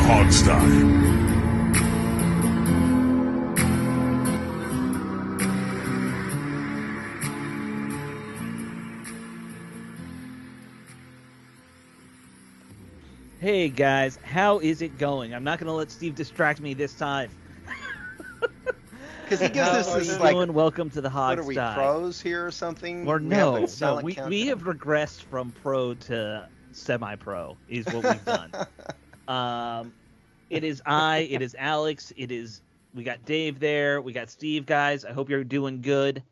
Hogstyle. Hey guys, how is it going? I'm not going to let Steve distract me this time. Because he gives How us are this you like, doing? Welcome to the what are we, Hogstye. pros here or something? Or We have a no, silent we have countdown. regressed from pro to semi-pro is what we've done. Um, it is Alex, we got Dave there, we got Steve, guys. I hope you're doing good.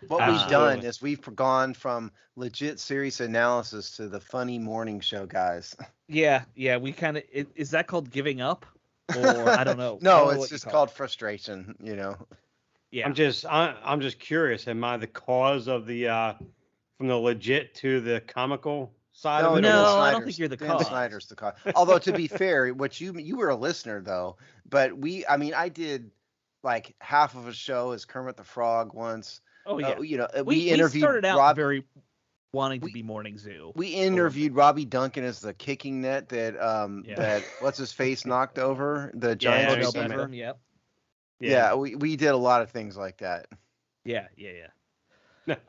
What we've Absolutely. done is we've gone from legit serious analysis to the funny morning show guys. Yeah, we kind of is that called giving up? Or I don't know. I No, don't know it's what you just call called it. frustration, Yeah. I'm just curious. Am I the cause of the from the legit to the comical side No, of it, Dan or No, what? I don't think you're the Dan cause. Snyder's the cause. Although to be fair, what you were a listener though, but I did like half of a show as Kermit the Frog once. Oh yeah. We We interviewed started out Rob. very wanting to We be Morning Zoo. we a little bit. interviewed Robbie Duncan as the kicking net that Yeah. that what's his face knocked over the Yeah, Giants Odell receiver. Beckham, yep. Yeah, we did a lot of things like that. Yeah.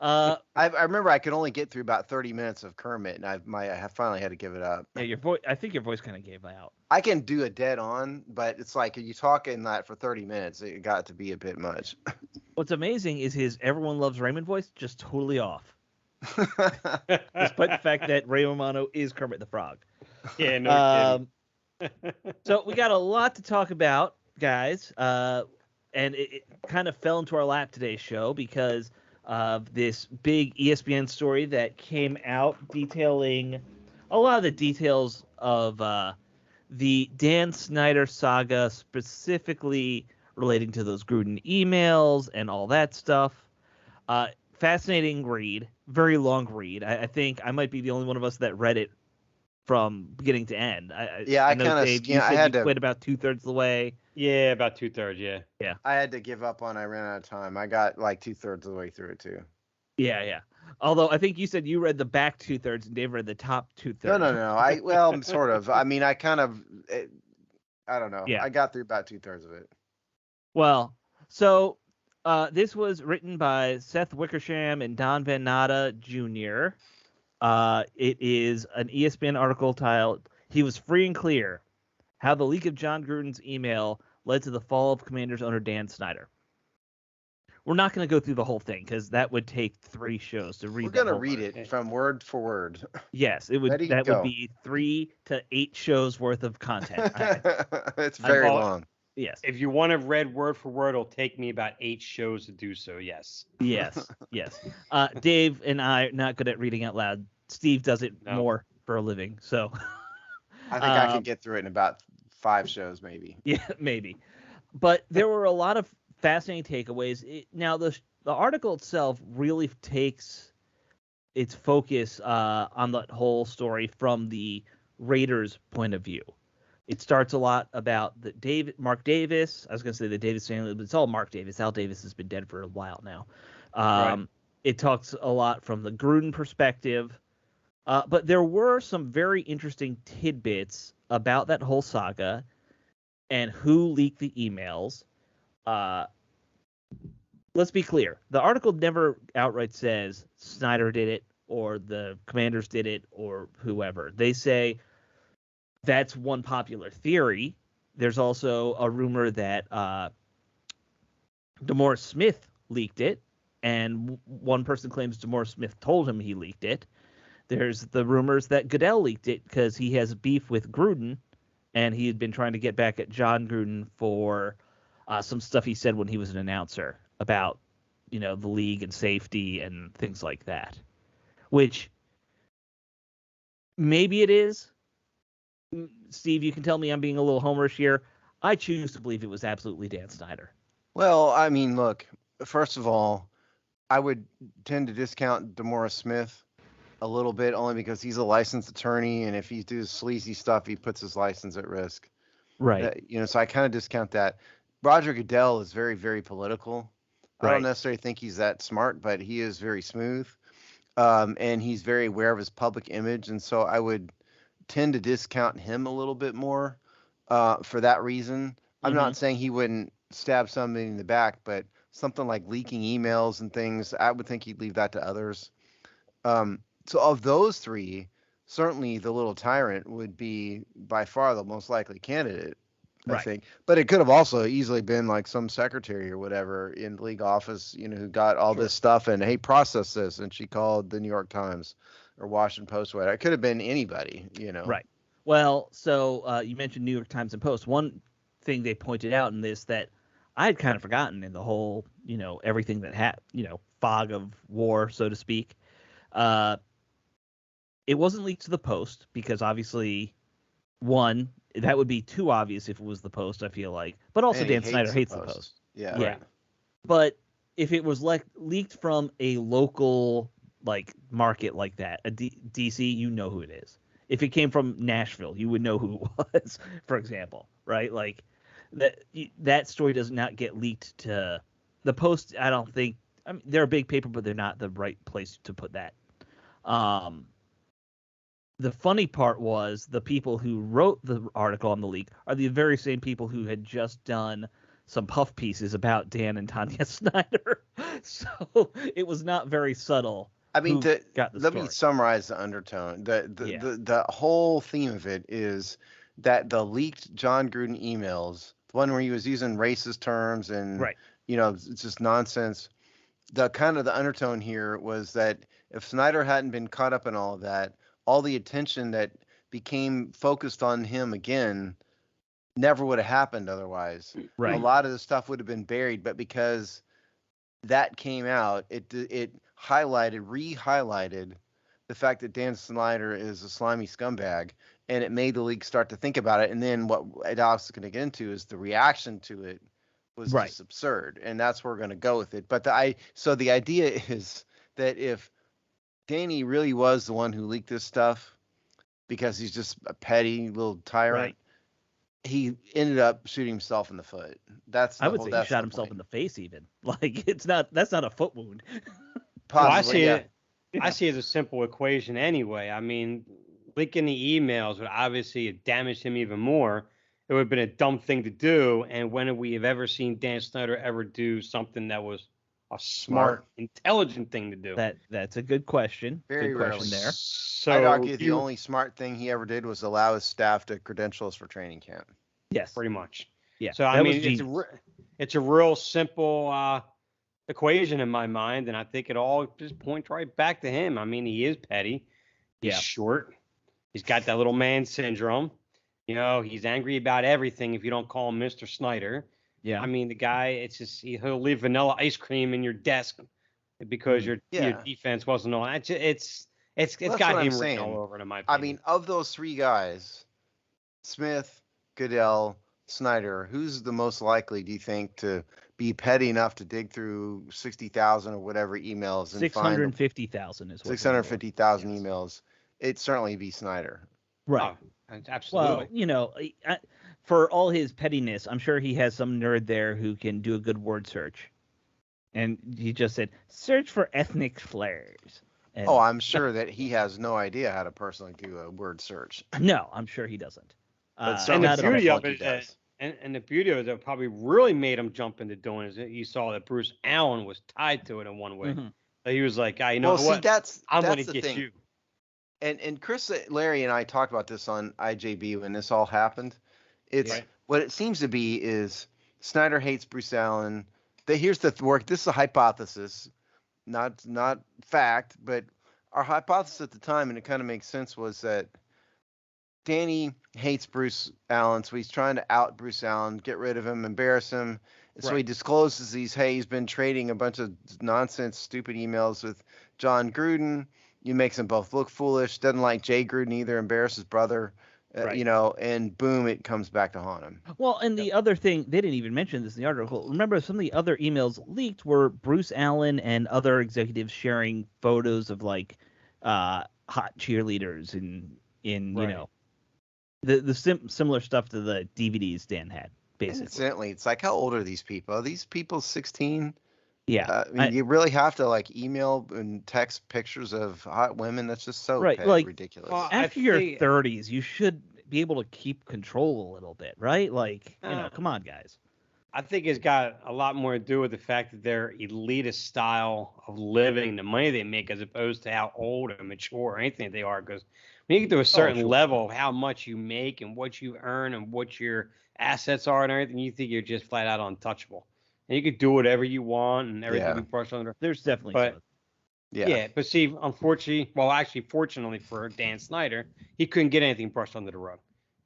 I remember I could only get through about 30 minutes of Kermit, and I finally had to give it up. Yeah, your voice. I think your voice kind of gave out. I can do a dead on, but it's like you talk in that for 30 minutes, it got to be a bit much. What's amazing is his "Everyone Loves Raymond" voice just totally off, despite the fact that Ray Romano is Kermit the Frog. Yeah, no kidding. So we got a lot to talk about, guys, and it kind of fell into our lap today's show because of this big ESPN story that came out detailing a lot of the details of the Dan Snyder saga, specifically relating to those Gruden emails and all that stuff. Fascinating read, very long read. I think I might be the only one of us that read it from beginning to end. Yeah, I know, kind of Dave, you said you quit about 2/3 of the way. Yeah, about 2/3. Yeah. I had to give up on. I ran out of time. I got like 2/3 of the way through it too. Yeah. Although I think you said you read the back 2/3 and Dave read the top 2/3. No. Well, sort of. I mean, I don't know. Yeah. I got through about 2/3 of it. Well, so this was written by Seth Wickersham and Don Van Natta Jr. It is an ESPN article titled "He Was Free and Clear: How the Leak of John Gruden's Email Led to the Fall of Commanders Owner Dan Snyder." We're not going to go through the whole thing because that would take 3 shows to read. We're going to read it from word for word. Yes, it would. Ready, that go. would be 3 to 8 shows worth of content. It's very I've- long. Yes. If you want to read word for word, it'll take me about 8 shows to do so. Yes. Yes. Dave and I are not good at reading out loud. Steve does it more for a living, so I think I could get through it in about 5 shows, maybe. Yeah, maybe. But there were a lot of fascinating takeaways. Now, the article itself really takes its focus on that whole story from the Raiders' point of view. It starts a lot about Mark Davis. I was going to say the Davis family, but it's all Mark Davis. Al Davis has been dead for a while now. Right. It talks a lot from the Gruden perspective. But there were some very interesting tidbits about that whole saga and who leaked the emails. Let's be clear. The article never outright says Snyder did it or the Commanders did it or whoever. They say that's one popular theory. There's also a rumor that DeMaurice Smith leaked it, and one person claims DeMaurice Smith told him he leaked it. There's the rumors that Goodell leaked it because he has beef with Gruden, and he had been trying to get back at John Gruden for some stuff he said when he was an announcer about, the league and safety and things like that. Which maybe it is. Steve, you can tell me I'm being a little homerish here. I choose to believe it was absolutely Dan Snyder. Well, I mean, look, first of all, I would tend to discount DeMaurice Smith a little bit only because he's a licensed attorney, and if he does sleazy stuff, he puts his license at risk. Right. So I kind of discount that. Roger Goodell is very, very political. I don't necessarily think he's that smart, but he is very smooth, and he's very aware of his public image, and so I would tend to discount him a little bit more. for that reason. I'm Mm-hmm. not saying he wouldn't stab somebody in the back, but something like leaking emails and things, I would think he'd leave that to others. So of those three, certainly the little tyrant would be by far the most likely candidate, I Right. think. But it could have also easily been like some secretary or whatever in the league office, who got all this stuff and, hey, process this. And she called the New York Times or Washington Post, whatever. It could have been anybody. Right. Well, so you mentioned New York Times and Post. One thing they pointed out in this that I had kind of forgotten in the whole, everything that fog of war, so to speak. Uh, it wasn't leaked to the Post because obviously, one, that would be too obvious if it was the Post, I feel like. But also And he Dan Snyder hates the Post. Post. Yeah. Yeah. But if it was leaked from a local market like that, a DC, you know who it is. If it came from Nashville, you would know who it was, for example, right? Like that story does not get leaked to the Post. I don't think. I mean, they're a big paper, but they're not the right place to put that. The funny part was the people who wrote the article on the leak are the very same people who had just done some puff pieces about Dan and Tanya Snyder. So it was not very subtle. I mean, let me story. summarize the undertone. The whole theme of it is that the leaked John Gruden emails, the one where he was using racist terms and Right. It's just nonsense. The kind of the undertone here was that if Snyder hadn't been caught up in all of that, all the attention that became focused on him again never would have happened otherwise. Right. A lot of the stuff would have been buried, but because that came out, it re-highlighted the fact that Dan Snyder is a slimy scumbag, and it made the league start to think about it. And then what Alex is going to get into is the reaction to it was just absurd, and that's where we're going to go with it. But so the idea is that if Danny really was the one who leaked this stuff because he's just a petty little tyrant, he ended up shooting himself in the foot. I would say he shot himself in the face even. Like that's not a foot wound. Possibly, well, I see it as a simple equation anyway. I mean, leaking the emails would obviously have damaged him even more. It would have been a dumb thing to do. And when have we ever seen Dan Snyder ever do something that was a smart, intelligent thing to do? That's a good question. Very good rarely. Question there. So I'd argue the only smart thing he ever did was allow his staff to credential us for training camp. Yes. Pretty much. Yeah. So I mean, it's a real simple equation in my mind, and I think it all just points right back to him. I mean, he is petty. He's short. He's got that little man syndrome. He's angry about everything if you don't call him Mr. Snyder. Yeah. I mean, the guy, it's just he'll leave vanilla ice cream in your desk because your defense wasn't on. It's got him written all over it, in my opinion. I mean, of those three guys, Smith, Goodell, Snyder, who's the most likely, do you think, to be petty enough to dig through 60,000 or whatever emails and 650,000 is what 650,000 emails? It'd certainly be Snyder. Right. Oh, absolutely. Well, for all his pettiness, I'm sure he has some nerd there who can do a good word search. And he just said, search for ethnic slurs. And I'm sure that he has no idea how to personally do a word search. No, I'm sure he doesn't. And the beauty of it, and the beauty of it that probably really made him jump into doing is that you saw that Bruce Allen was tied to it in one way. Mm-hmm. So he was like, I'm going to get you. And Chris, Larry, and I talked about this on IJB when this all happened. What it seems to be is Snyder hates Bruce Allen. Here's the work. This is a hypothesis, not fact, but our hypothesis at the time, and it kind of makes sense, was that Danny hates Bruce Allen, so he's trying to out Bruce Allen, get rid of him, embarrass him. So he discloses he's been trading a bunch of nonsense, stupid emails with John Gruden. He makes them both look foolish. Doesn't like Jay Gruden either. Embarrass his brother. And boom, it comes back to haunt him. Well, and the other thing, they didn't even mention this in the article. Remember, some of the other emails leaked were Bruce Allen and other executives sharing photos of hot cheerleaders the similar stuff to the DVDs Dan had, basically. Incidentally, it's like, how old are these people? Are these people 16? Yeah. You really have to email and text pictures of hot women. That's just so ridiculous. Well, after your 30s, you should be able to keep control a little bit, right? Like, come on, guys. I think it's got a lot more to do with the fact that their elitist style of living, the money they make, as opposed to how old or mature or anything they are. Because when you get to a certain level of how much you make and what you earn and what your assets are and everything, you think you're just flat out untouchable. And you could do whatever you want and everything will be brushed under. There's definitely but some. Yeah, but see, unfortunately, well, actually, fortunately for Dan Snyder, he couldn't get anything brushed under the rug.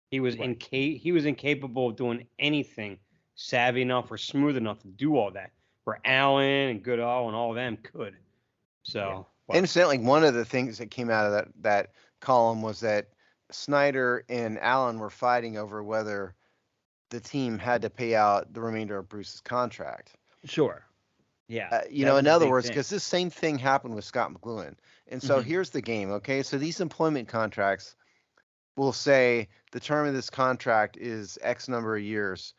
He was he was incapable of doing anything savvy enough or smooth enough to do all that. Where Allen and Goodall and all of them could. So, incidentally, one of the things that came out of that column was that Snyder and Allen were fighting over whether the team had to pay out the remainder of Bruce's contract. Sure. Yeah. In other words, because this same thing happened with Scott McLuhan. And so here's the game, okay? So these employment contracts will say the term of this contract is X number of years.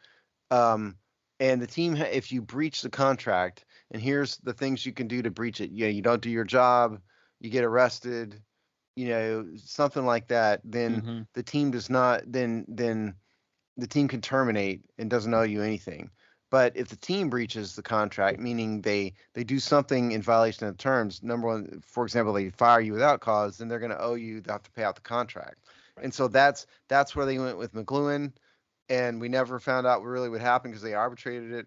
And the team, if you breach the contract, and here's the things you can do to breach it. You don't do your job, you get arrested, something like that, then the team does not, then the team can terminate and doesn't owe you anything. But if the team breaches the contract, meaning they do something in violation of the terms, number one, for example, they fire you without cause, then they're going to owe you, they have to pay out the contract. Right. And so that's where they went with McLuhan, and we never found out really what happened because they arbitrated it,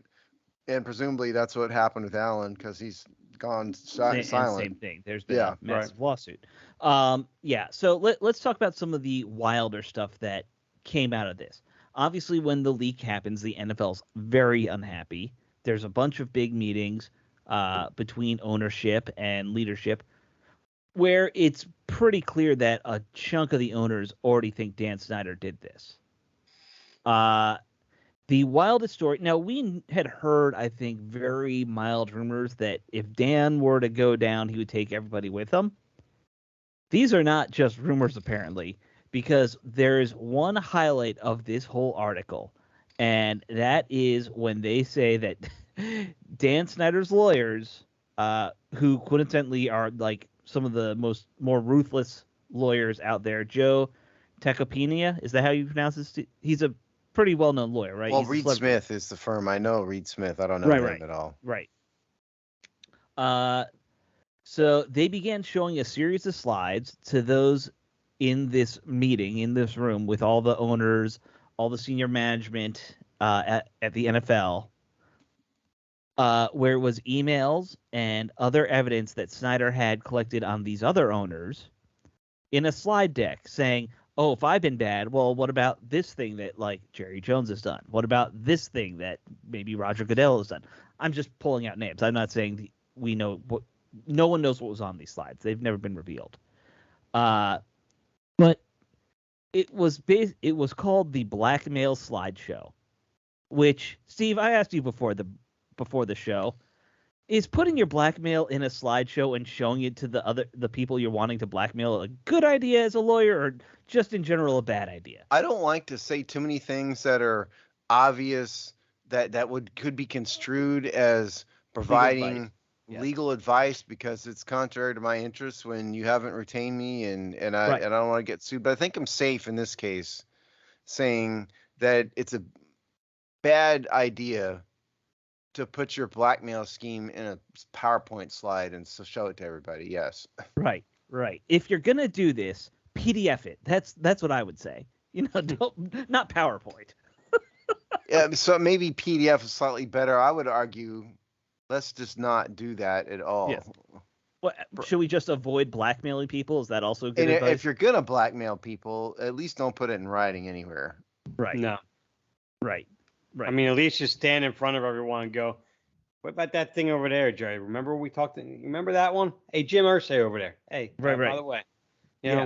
and presumably that's what happened with Allen because he's gone silent. Same thing. There's been a massive lawsuit. So let's talk about some of the wilder stuff that came out of this. Obviously, when the leak happens, the NFL's very unhappy. There's a bunch of big meetings between ownership and leadership where it's pretty clear that a chunk of the owners already think Dan Snyder did this. The wildest story... Now, we had heard, I think, very mild rumors that if Dan were to go down, he would take everybody with him. These are not just rumors, apparently, because there's one highlight of this whole article, and that is when they say that Dan Snyder's lawyers, who coincidentally are like some of the more ruthless lawyers out there, Joe Tacopina, is that how you pronounce this? He's a pretty well-known lawyer, right? Well, Reed Smith is the firm. I know Reed Smith. I don't know him at all. Right. So they began showing a series of slides to those in this meeting, in this room, with all the owners, all the senior management at the NFL, where it was emails and other evidence that Snyder had collected on these other owners in a slide deck saying, oh, if I've been bad, well, what about this thing that, like, Jerry Jones has done? What about this thing that maybe Roger Goodell has done? I'm just pulling out names. I'm not saying we know what. No one knows what was on these slides. They've never been revealed. But it was called the blackmail slideshow, which, Steve, I asked you before the show, is putting your blackmail in a slideshow and showing it to the people you're wanting to blackmail a good idea as a lawyer, or just in general a bad idea? I don't like to say too many things that are obvious that could be construed as providing legal advice because it's contrary to my interests when you haven't retained me and I don't want to get sued. But I think I'm safe in this case saying that it's a bad idea to put your blackmail scheme in a PowerPoint slide and show it to everybody. Yes. Right. If you're going to do this, PDF it. That's what I would say. Not PowerPoint. Yeah, so maybe PDF is slightly better. I would argue let's just not do that at all. Yes. Well, should we just avoid blackmailing people? Is that also good advice? If you're going to blackmail people, at least don't put it in writing anywhere. Right. No. Right. I mean, at least just stand in front of everyone and go, what about that thing over there, Jerry? Remember we talked? Remember that one? Hey, Jim Irsay over there. Hey, by the way,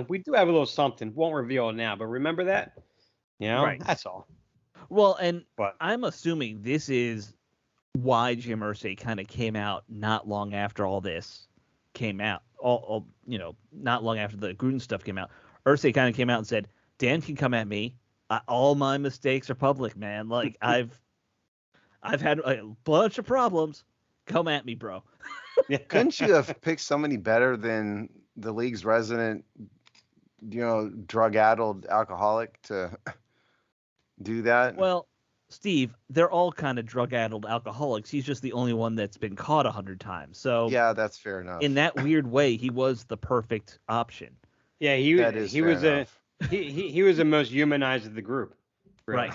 we do have a little something. Won't reveal it now, but remember that? That's all. Well, but I'm assuming this is why Jim Irsay kind of came out not long after all this came out. Not long after the Gruden stuff came out. Irsay kind of came out and said, Dan can come at me. All my mistakes are public, man. Like I've had a bunch of problems. Come at me, bro. Couldn't you have picked somebody better than the league's resident drug-addled alcoholic to do that. Well, Steve, they're all kind of drug-addled alcoholics. He's just the only one that's been caught 100 times. So Yeah, that's fair enough. in that weird way, he was the perfect option. Yeah, That is he fair was enough. he was the most humanized of the group. Really. Right.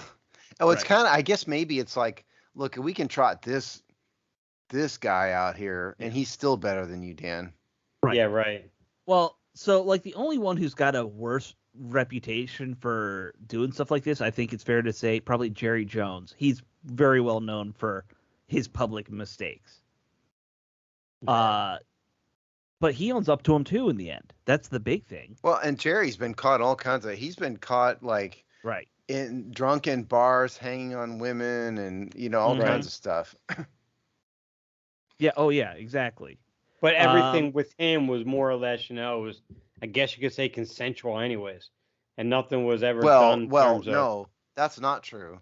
Oh, it's Right. kind of. I guess maybe it's like, look, we can trot this guy out here, and he's still better than you, Dan. Right. Yeah, right. Well, so like the only one who's got a worse reputation for doing stuff like this, I think it's fair to say, probably Jerry Jones. He's very well known for his public mistakes. But he owns up to him too in the end. That's the big thing. Well, and Jerry's been caught all kinds of. He's been caught like Right. in drunken bars, hanging on women, and all kinds of stuff. Yeah. Oh, yeah. Exactly. But everything with him was more or less, it was, I guess you could say, consensual, anyways, and nothing was ever done. In terms No, that's not true.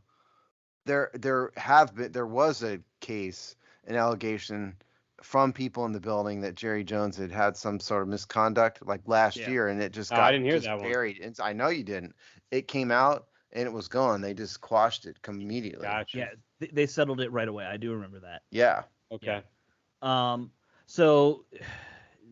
There was a case, an allegation from people in the building that Jerry Jones had some sort of misconduct like last year, and it just got I didn't hear that buried. And I know you didn't. It came out and it was gone. They just quashed it immediately. Gotcha. Yeah. They settled it right away. I do remember that. Yeah. Okay. So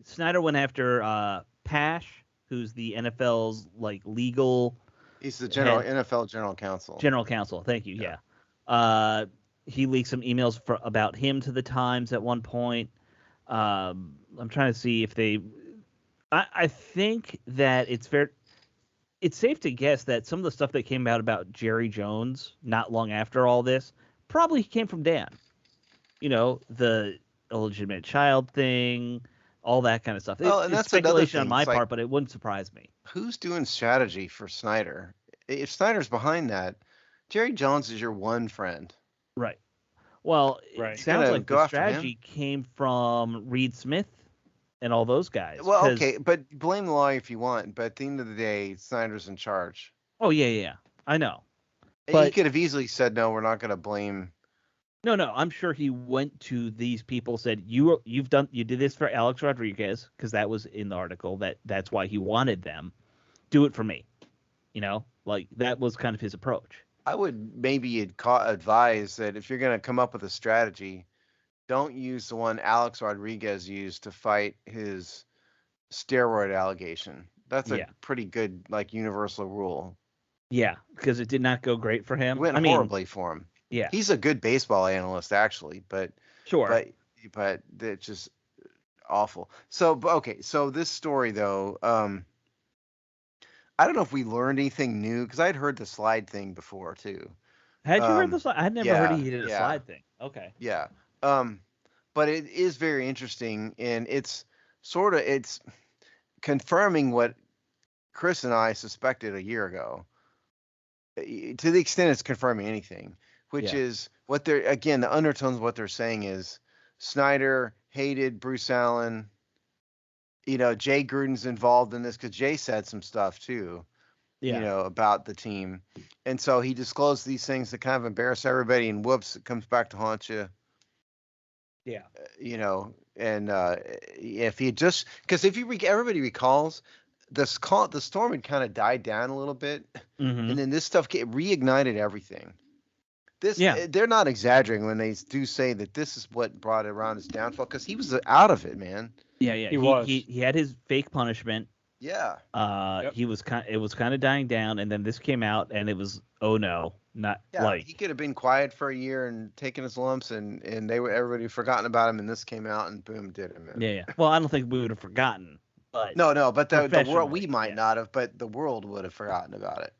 Snyder went after Pash, who's the NFL's like legal. He's the NFL general counsel. General counsel. Thank you. Yeah. He leaked some emails about him to the Times at one point. I'm trying to see if they. I think that it's fair. It's safe to guess that some of the stuff that came out about Jerry Jones not long after all this probably came from Dan. The illegitimate child thing, all that kind of stuff. Well, and it's that's speculation another on my thing. part, but it wouldn't surprise me. Who's doing strategy for Snyder? If Snyder's behind that, Jerry Jones is your one friend. Right. Well, Right. it sounds like go the after him? strategy came from Reed Smith and all those guys. Well, okay, but blame the lawyer if you want, but at the end of the day, Snyder's in charge. Oh, yeah. I know. He But could have easily said, no, we're not going to blame. No, I'm sure he went to these people, said, you did this for Alex Rodriguez, because that was in the article, that's why he wanted them. Do it for me. Like that was kind of his approach. I would maybe advise that if you're going to come up with a strategy, don't use the one Alex Rodriguez used to fight his steroid allegation. That's a pretty good, like, universal rule. Yeah, because it did not go great for him. It went horribly for him. Yeah. He's a good baseball analyst, actually, but sure. But it's just awful. So, okay, so this story, though, I don't know if we learned anything new, because I'd heard the slide thing before, too. Had you heard the slide? I had never heard he did a slide thing. Okay. Yeah. But it is very interesting, and it's confirming what Chris and I suspected a year ago, to the extent it's confirming anything, which is what the undertones of what they're saying is Snyder hated Bruce Allen. Jay Gruden's involved in this because Jay said some stuff too, about the team. And so he disclosed these things that kind of embarrass everybody, and whoops, it comes back to haunt you. Yeah. And if he just, because if everybody recalls, the storm had kind of died down a little bit, and then this stuff reignited everything. They're not exaggerating when they do say that this is what brought around his downfall, because he was out of it, man. Yeah. He was. He had his fake punishment. Yeah. It was kind of dying down, and then this came out, and it was, oh no, not like he could have been quiet for a year and taken his lumps, and everybody forgotten about him, and this came out and boom, did him in. Yeah. Well, I don't think we would have forgotten. But no, but the world, we might not have, but the world would have forgotten about it.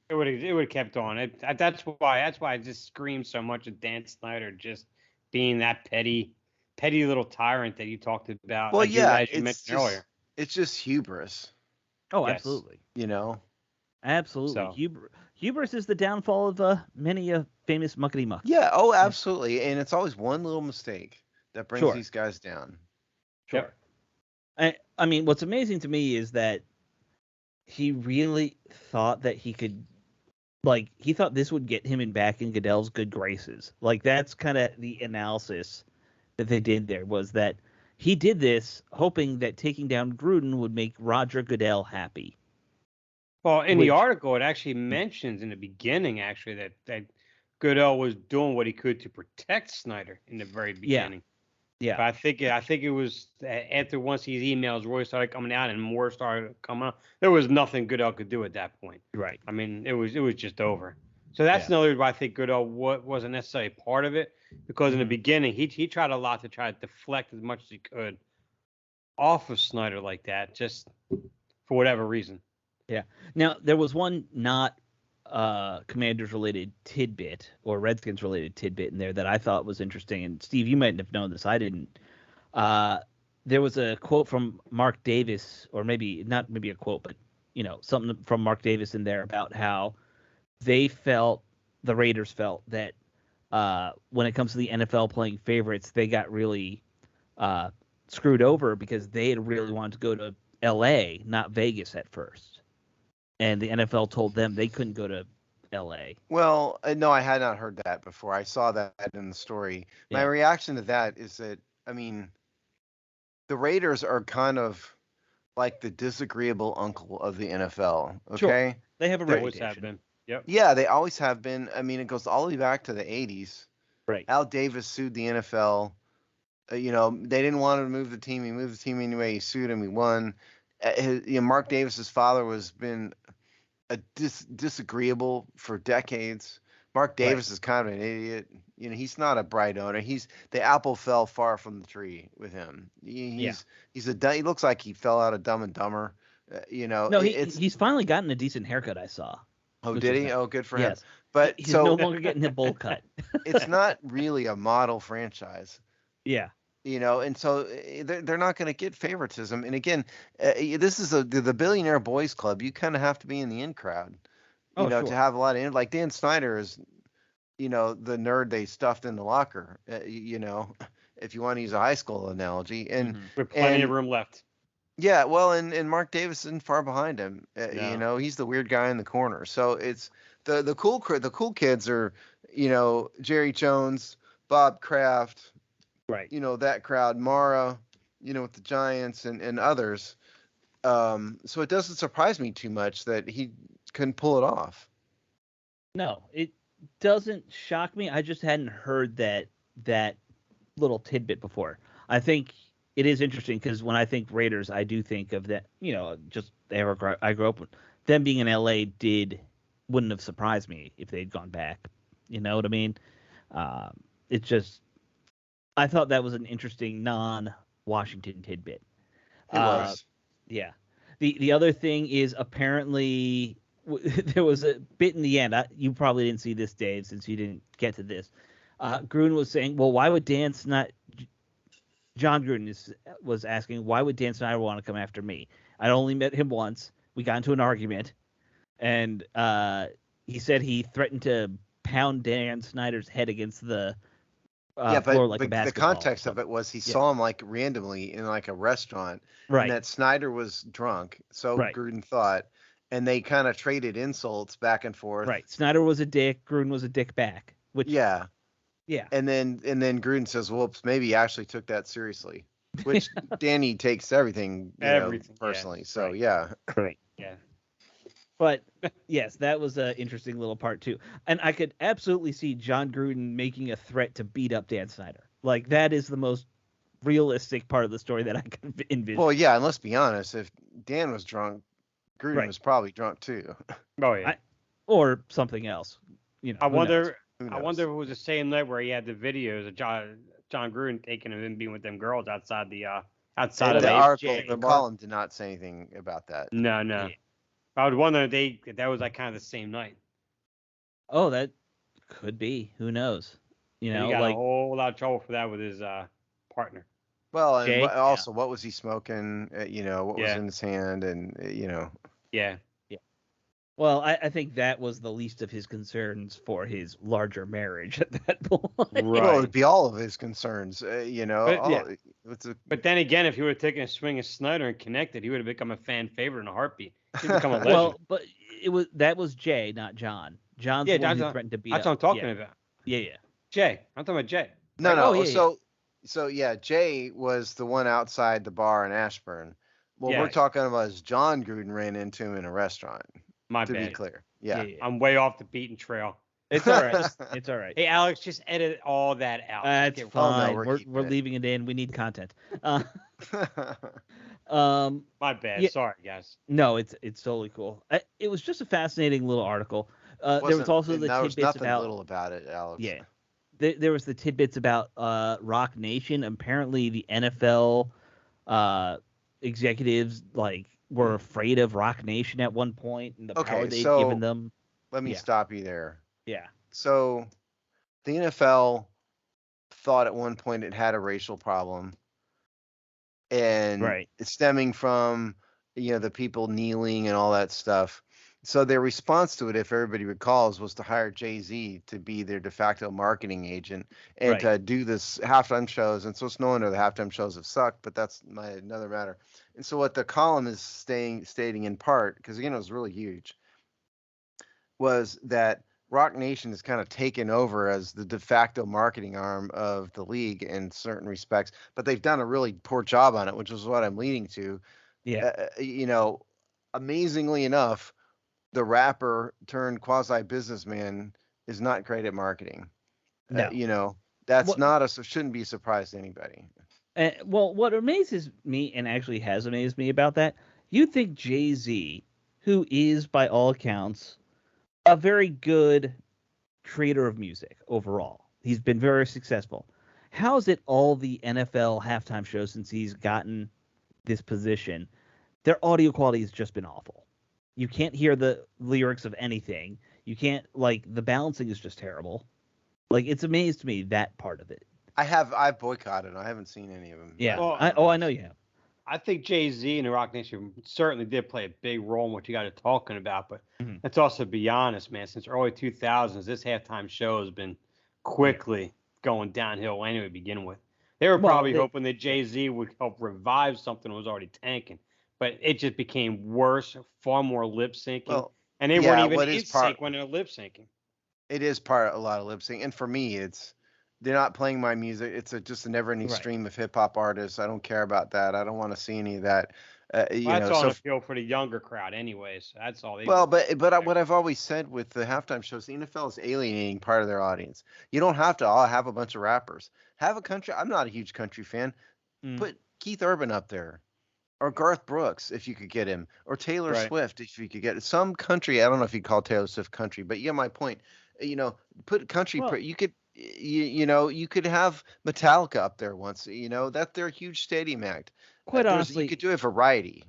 It would have kept on. That's why I just scream so much at Dan Snyder just being that petty little tyrant that you talked about. Well, as you mentioned earlier. It's just hubris. Oh, Yes. absolutely. Absolutely. So. Hubris is the downfall of many a famous muckety muck. Yeah. Oh, absolutely. And it's always one little mistake that brings these guys down. Sure. Yep. I mean, what's amazing to me is that he really thought that he could, he thought this would get him back in Goodell's good graces. Like, that's kind of the analysis that they did there, was that he did this hoping that taking down Gruden would make Roger Goodell happy. Well, in the Which- article, it actually mentions in the beginning, actually, that Goodell was doing what he could to protect Snyder in the very beginning. Yeah. But I think it was after once these emails really started coming out and more started coming out, there was nothing Goodell could do at that point. Right. I mean, it was just over. So that's another reason why I think Goodell wasn't necessarily part of it, because in the beginning he tried a lot to try to deflect as much as he could off of Snyder like that, just for whatever reason. Yeah. Now there was one not Commanders related tidbit or Redskins related tidbit in there that I thought was interesting. And Steve, you might have known this. I didn't. There was a quote from Mark Davis, or maybe not maybe a quote, but something from Mark Davis in there about how the Raiders felt that when it comes to the NFL playing favorites, they got really screwed over because they had really wanted to go to L.A., not Vegas at first. And the NFL told them they couldn't go to L.A. Well, no, I had not heard that before. I saw that in the story. My reaction to that is that, I mean, the Raiders are kind of like the disagreeable uncle of the NFL. Okay, sure. They have a They always reputation. have been. Yep. Yeah, they always have been. I mean, it goes all the way back to the '80s. Right. Al Davis sued the NFL. They didn't want him to move the team. He moved the team anyway. He sued him. He won. Mark Davis's father was been a disagreeable for decades. Mark Davis is kind of an idiot. He's not a bright owner. The apple fell far from the tree with him. He looks like he fell out of Dumb and Dumber. No, he's finally gotten a decent haircut. I saw. Oh, did he? Nice. Oh, good for him. Yes. But he's no longer getting a bowl cut. It's not really a model franchise. Yeah. And so they're not going to get favoritism. And again, this is the Billionaire Boys Club. You kind of have to be in the in crowd, sure. to have a lot of like Dan Snyder is, the nerd they stuffed in the locker. If you want to use a high school analogy, and with plenty of room left. Yeah, well, and Mark Davis isn't far behind him. He's the weird guy in the corner. So it's the cool kids are, Jerry Jones, Bob Kraft. Right. That crowd, Mara, with the Giants and others. So it doesn't surprise me too much that he couldn't pull it off. No, it doesn't shock me. I just hadn't heard that little tidbit before. I think it is interesting because when I think Raiders, I do think of that, just I grew up with them being in LA wouldn't have surprised me if they'd gone back. You know what I mean? It's just, I thought that was an interesting non-Washington tidbit. It was. Yeah. The other thing is apparently there was a bit in the end. You probably didn't see this, Dave, since you didn't get to this. Gruden was saying, well, why would John Gruden was asking, why would Dan Snyder want to come after me? I only met him once. We got into an argument. And he said he threatened to pound Dan Snyder's head against the floor like a basketball. The context of it was he saw him like randomly in like a restaurant, right? And that Snyder was drunk, so Gruden thought, and they kind of traded insults back and forth. Right. Snyder was a dick. Gruden was a dick back. Which yeah. And then Gruden says, "Whoops, maybe he actually took that seriously," which Danny takes everything personally. So right. Yeah. But yes, that was an interesting little part too. And I could absolutely see John Gruden making a threat to beat up Dan Snyder. Like that is the most realistic part of the story that I could envision. Well, yeah, and let's be honest, if Dan was drunk, Gruden was probably drunk too. Oh yeah. Or something else. I wonder if it was the same night where he had the videos of John Gruden taking him and being with them girls outside the outside of the article. the column did not say anything about that. No. Yeah. I would wonder if that was like kind of the same night. Oh, that could be. Who knows? He got a whole lot of trouble for that with his partner. Well, and also, what was he smoking? What was in his hand, and Yeah. Well, I think that was the least of his concerns for his larger marriage at that point. Right. Well, it would be all of his concerns, But then again, if he would have taken a swing at Snyder and connected, he would have become a fan favorite in a heartbeat. He'd become a legend. Well, but that was Jay, not John. John's the one who threatened to beat up. That's what I'm talking about. Yeah. Jay. I'm talking about Jay. No. So Jay was the one outside the bar in Ashburn. What we're talking about is John Gruden ran into him in a restaurant. My to be bad. clear. Yeah. I'm way off the beaten trail. It's all right. It's all right. Hey, Alex, just edit all that out. Just That's get- Oh, no, fine. we're we're keeping we're it. leaving it in. We need content. Uh, My bad. yeah, Sorry, guys. no, it's totally cool. It was just a fascinating little article. There was Wasn't also and the there was tidbits nothing about little about it, Alex. yeah. There was the tidbits about Rock Nation. Apparently, the NFL executives were afraid of Rock Nation at one point and the power Okay, they'd given so them. let me Yeah. stop you there. Yeah. So the NFL thought at one point it had a racial problem, and Right. it's stemming from the people kneeling and all that stuff. So their response to it, if everybody recalls, was to hire Jay-Z to be their de facto marketing agent and Right. to do this halftime shows. And so it's no wonder the halftime shows have sucked, but that's another matter. And so what the column is stating in part, because again it was really huge, was that Rock Nation has kind of taken over as the de facto marketing arm of the league in certain respects, but they've done a really poor job on it, which is what I'm leading to. Yeah. Amazingly enough, the rapper turned quasi businessman is not great at marketing. No. That's What not shouldn't be a surprise to anybody. well, what amazes me and actually has amazed me about that, you think Jay-Z, who is by all accounts a very good creator of music overall. He's been very successful. How's it all the NFL halftime shows since he's gotten this position? Their audio quality has just been awful. You can't hear the lyrics of anything. You can't the balancing is just terrible. It's amazed me that part of it. I boycotted. I haven't seen any of them. Yeah. Well, I know you have. I think Jay-Z and the Rock Nation certainly did play a big role in what you got to talking about, but Mhm. let's also be honest, man. Since early 2000s, this halftime show has been quickly going downhill anyway to begin with. They were Well, probably hoping that Jay-Z would help revive something that was already tanking, but it just became worse, far more lip syncing, Well, and they weren't yeah, even what in is part sync when they're lip syncing. it is part a lot of lip sync, and for me, they're not playing my music. It's just a never-ending Right. stream of hip hop artists. I don't care about that. I don't want to see any of that. Well, that's all an appeal for the younger crowd, anyways. That's all they. Well, what I've always said with the halftime shows, the NFL is alienating part of their audience. You don't have to all have a bunch of rappers. Have a country. I'm not a huge country fan. Put Keith Urban up there, or Garth Brooks if you could get him, or Taylor Right. Swift if you could get some country. I don't know if you'd call Taylor Swift country, but you get my point. Put country. Well- You could. You could have Metallica up there once. That they're a huge stadium act. Quite honestly, you could do a variety.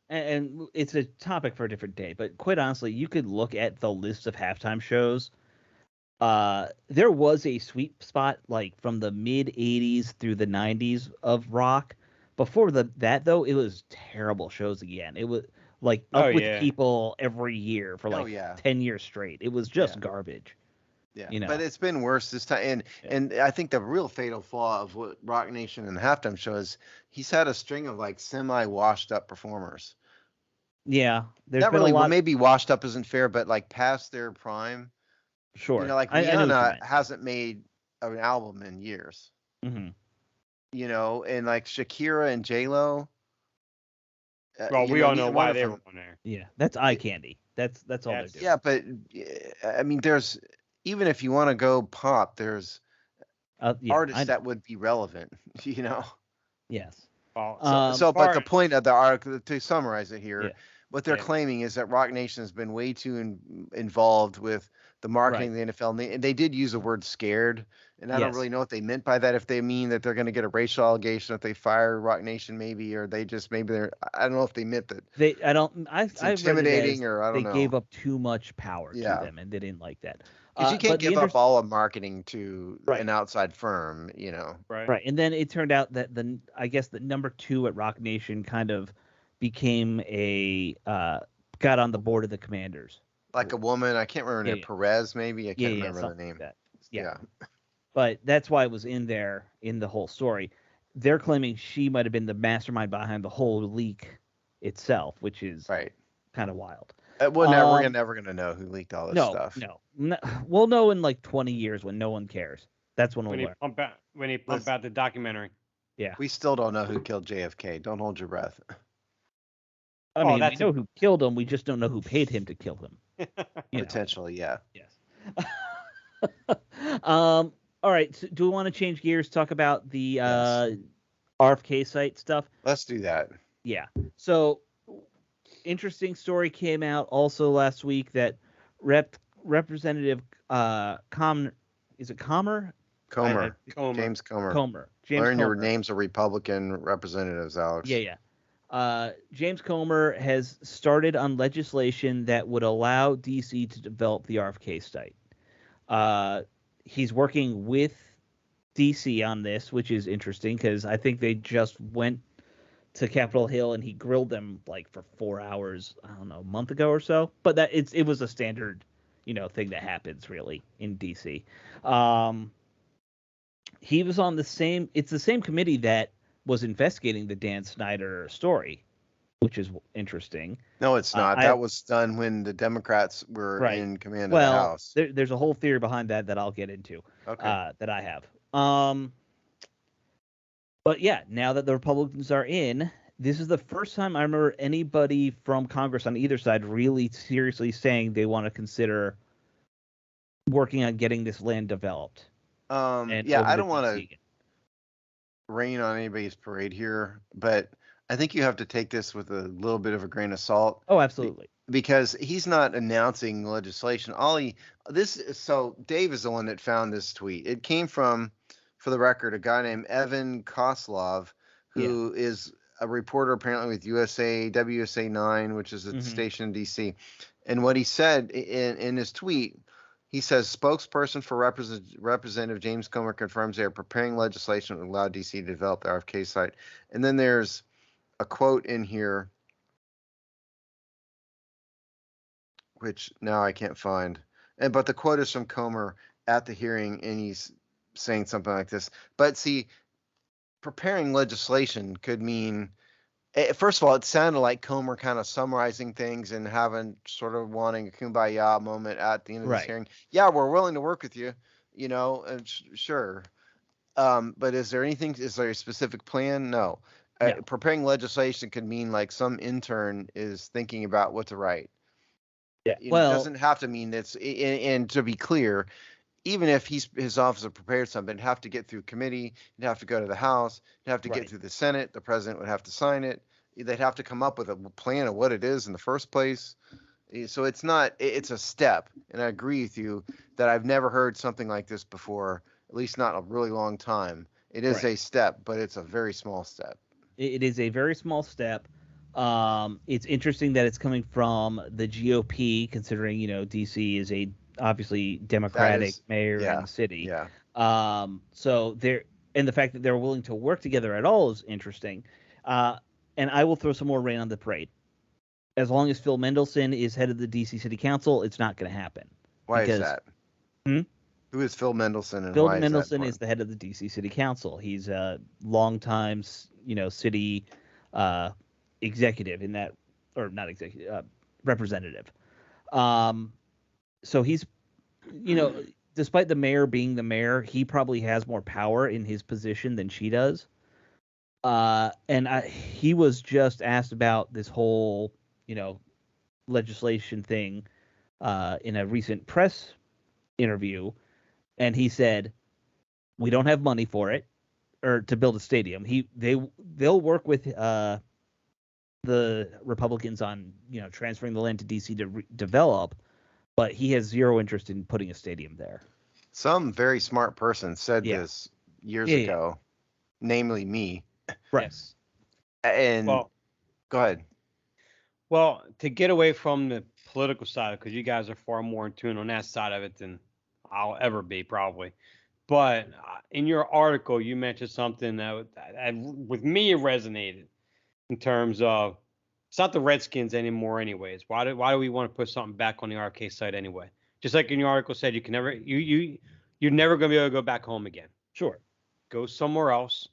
and it's a topic for a different day, but quite honestly, you could look at the list of halftime shows. There was a sweet spot from the mid 80s through the 90s of rock. Before that though, it was terrible shows again. It was up with people every year for 10 years straight. It was just garbage. Yeah, but it's been worse this time, and I think the real fatal flaw of what Rock Nation and the halftime show is he's had a string of semi-washed up performers. Yeah, there's not been really. a lot. Well, maybe washed up isn't fair, but past their prime. Sure. Rihanna hasn't made an album in years. Mm-hmm. And Shakira and J-Lo. Well, we all know why they were on there. Yeah, that's eye candy. That's all they're doing. Yeah, but I mean, there's even if you want to go pop, there's artists that would be relevant. Yes. But the point of the article, to summarize it here, what they're claiming is that Rock Nation has been way too involved with the marketing of the NFL, and they did use the word "scared," and I don't really know what they meant by that. If they mean that they're going to get a racial allegation if they fire Rock Nation, maybe, or they just they're. I don't know if they meant that. It's intimidating, or I don't know. They gave up too much power to them, and they didn't like that. Because you can't give up all of marketing to an outside firm, Right. And then it turned out that the number 2 at Rock Nation kind of became got on the board of the Commanders. Like a woman, I can't remember her name, Perez, maybe. I can't remember the name. Like that. Yeah. But that's why it was in there in the whole story. They're claiming she might have been the mastermind behind the whole leak itself, which is kind of wild. We're never gonna know who leaked all this stuff. No, we'll know in 20 years when no one cares. That's when we'll learn. When he pump out the documentary. Yeah. We still don't know who killed JFK. Don't hold your breath. I mean, we know who killed him. We just don't know who paid him to kill him. Potentially, yeah. Yes. All right. So do we want to change gears? Talk about the RFK site stuff. Let's do that. Yeah. So, interesting story came out also last week that Representative is it Comer? Comer. Comer. James Comer. Comer. Learn your names of Republican representatives, Alex. Yeah. James Comer has started on legislation that would allow DC to develop the RFK site. He's working with DC on this, which is interesting because I think they just went to Capitol Hill and he grilled them like for 4 hours, I don't know, a month ago or so. But it was a standard, thing that happens really in DC. He was on it's the same committee that was investigating the Dan Snyder story, which is interesting. No, it's not. That was done when the Democrats were in command of the House. There's a whole theory behind that I'll get into. Okay. That I have. But yeah, now that the Republicans are in, this is the first time I remember anybody from Congress on either side really seriously saying they want to consider working on getting this land developed. I don't want to rain on anybody's parade here, but I think you have to take this with a little bit of a grain of salt. Oh, absolutely. Because he's not announcing legislation. So Dave is the one that found this tweet. It came from, for the record, a guy named Evan Koslov, who is a reporter apparently with WSA 9, which is a station in DC. And what he said in his tweet, he says, spokesperson for Representative James Comer confirms they are preparing legislation that will allow DC to develop the RFK site. And then there's a quote in here, which now I can't find. But the quote is from Comer at the hearing, and he's saying something like this. But see, preparing legislation could mean, first of all, it sounded like Comer kind of summarizing things and having sort of wanting a kumbaya moment at the end of this hearing. Yeah, we're willing to work with you, and sure. But is there a specific plan? No. Preparing legislation could mean like some intern is thinking about what to write. Yeah. It doesn't have to mean it's, and to be clear, even if his office had prepared something, it'd have to get through committee, it'd have to go to the House, it'd have to get through the Senate, the president would have to sign it. They'd have to come up with a plan of what it is in the first place. So it's a step. And I agree with you that I've never heard something like this before, at least not a really long time. It is a step, but it's a very small step. It is a very small step. It's interesting that it's coming from the GOP, considering, DC is a obviously Democratic mayor in the city. Yeah. So and the fact that they're willing to work together at all is interesting. And I will throw some more rain on the parade. As long as Phil Mendelson is head of the DC City Council, it's not going to happen. Why is that? Who is Phil Mendelson, and Phil why Mendelson is the head of the DC City Council. He's a longtime, city executive in that, or not executive, representative. So he's, despite the mayor being the mayor, he probably has more power in his position than she does. And he was just asked about this whole, legislation thing in a recent press interview, and he said, "We don't have money for it, or to build a stadium. They'll work with the Republicans on transferring the land to DC to develop, but he has zero interest in putting a stadium there." Some very smart person said this years ago, namely me. Right. Yes. And go ahead. Well, to get away from the political side, because you guys are far more in tune on that side of it than I'll ever be, probably. But in your article, you mentioned something that with me resonated in terms of it's not the Redskins anymore, anyways. Why do we want to put something back on the RK site anyway? Just like in your article said, you can never you're never gonna be able to go back home again. Sure. Go somewhere else,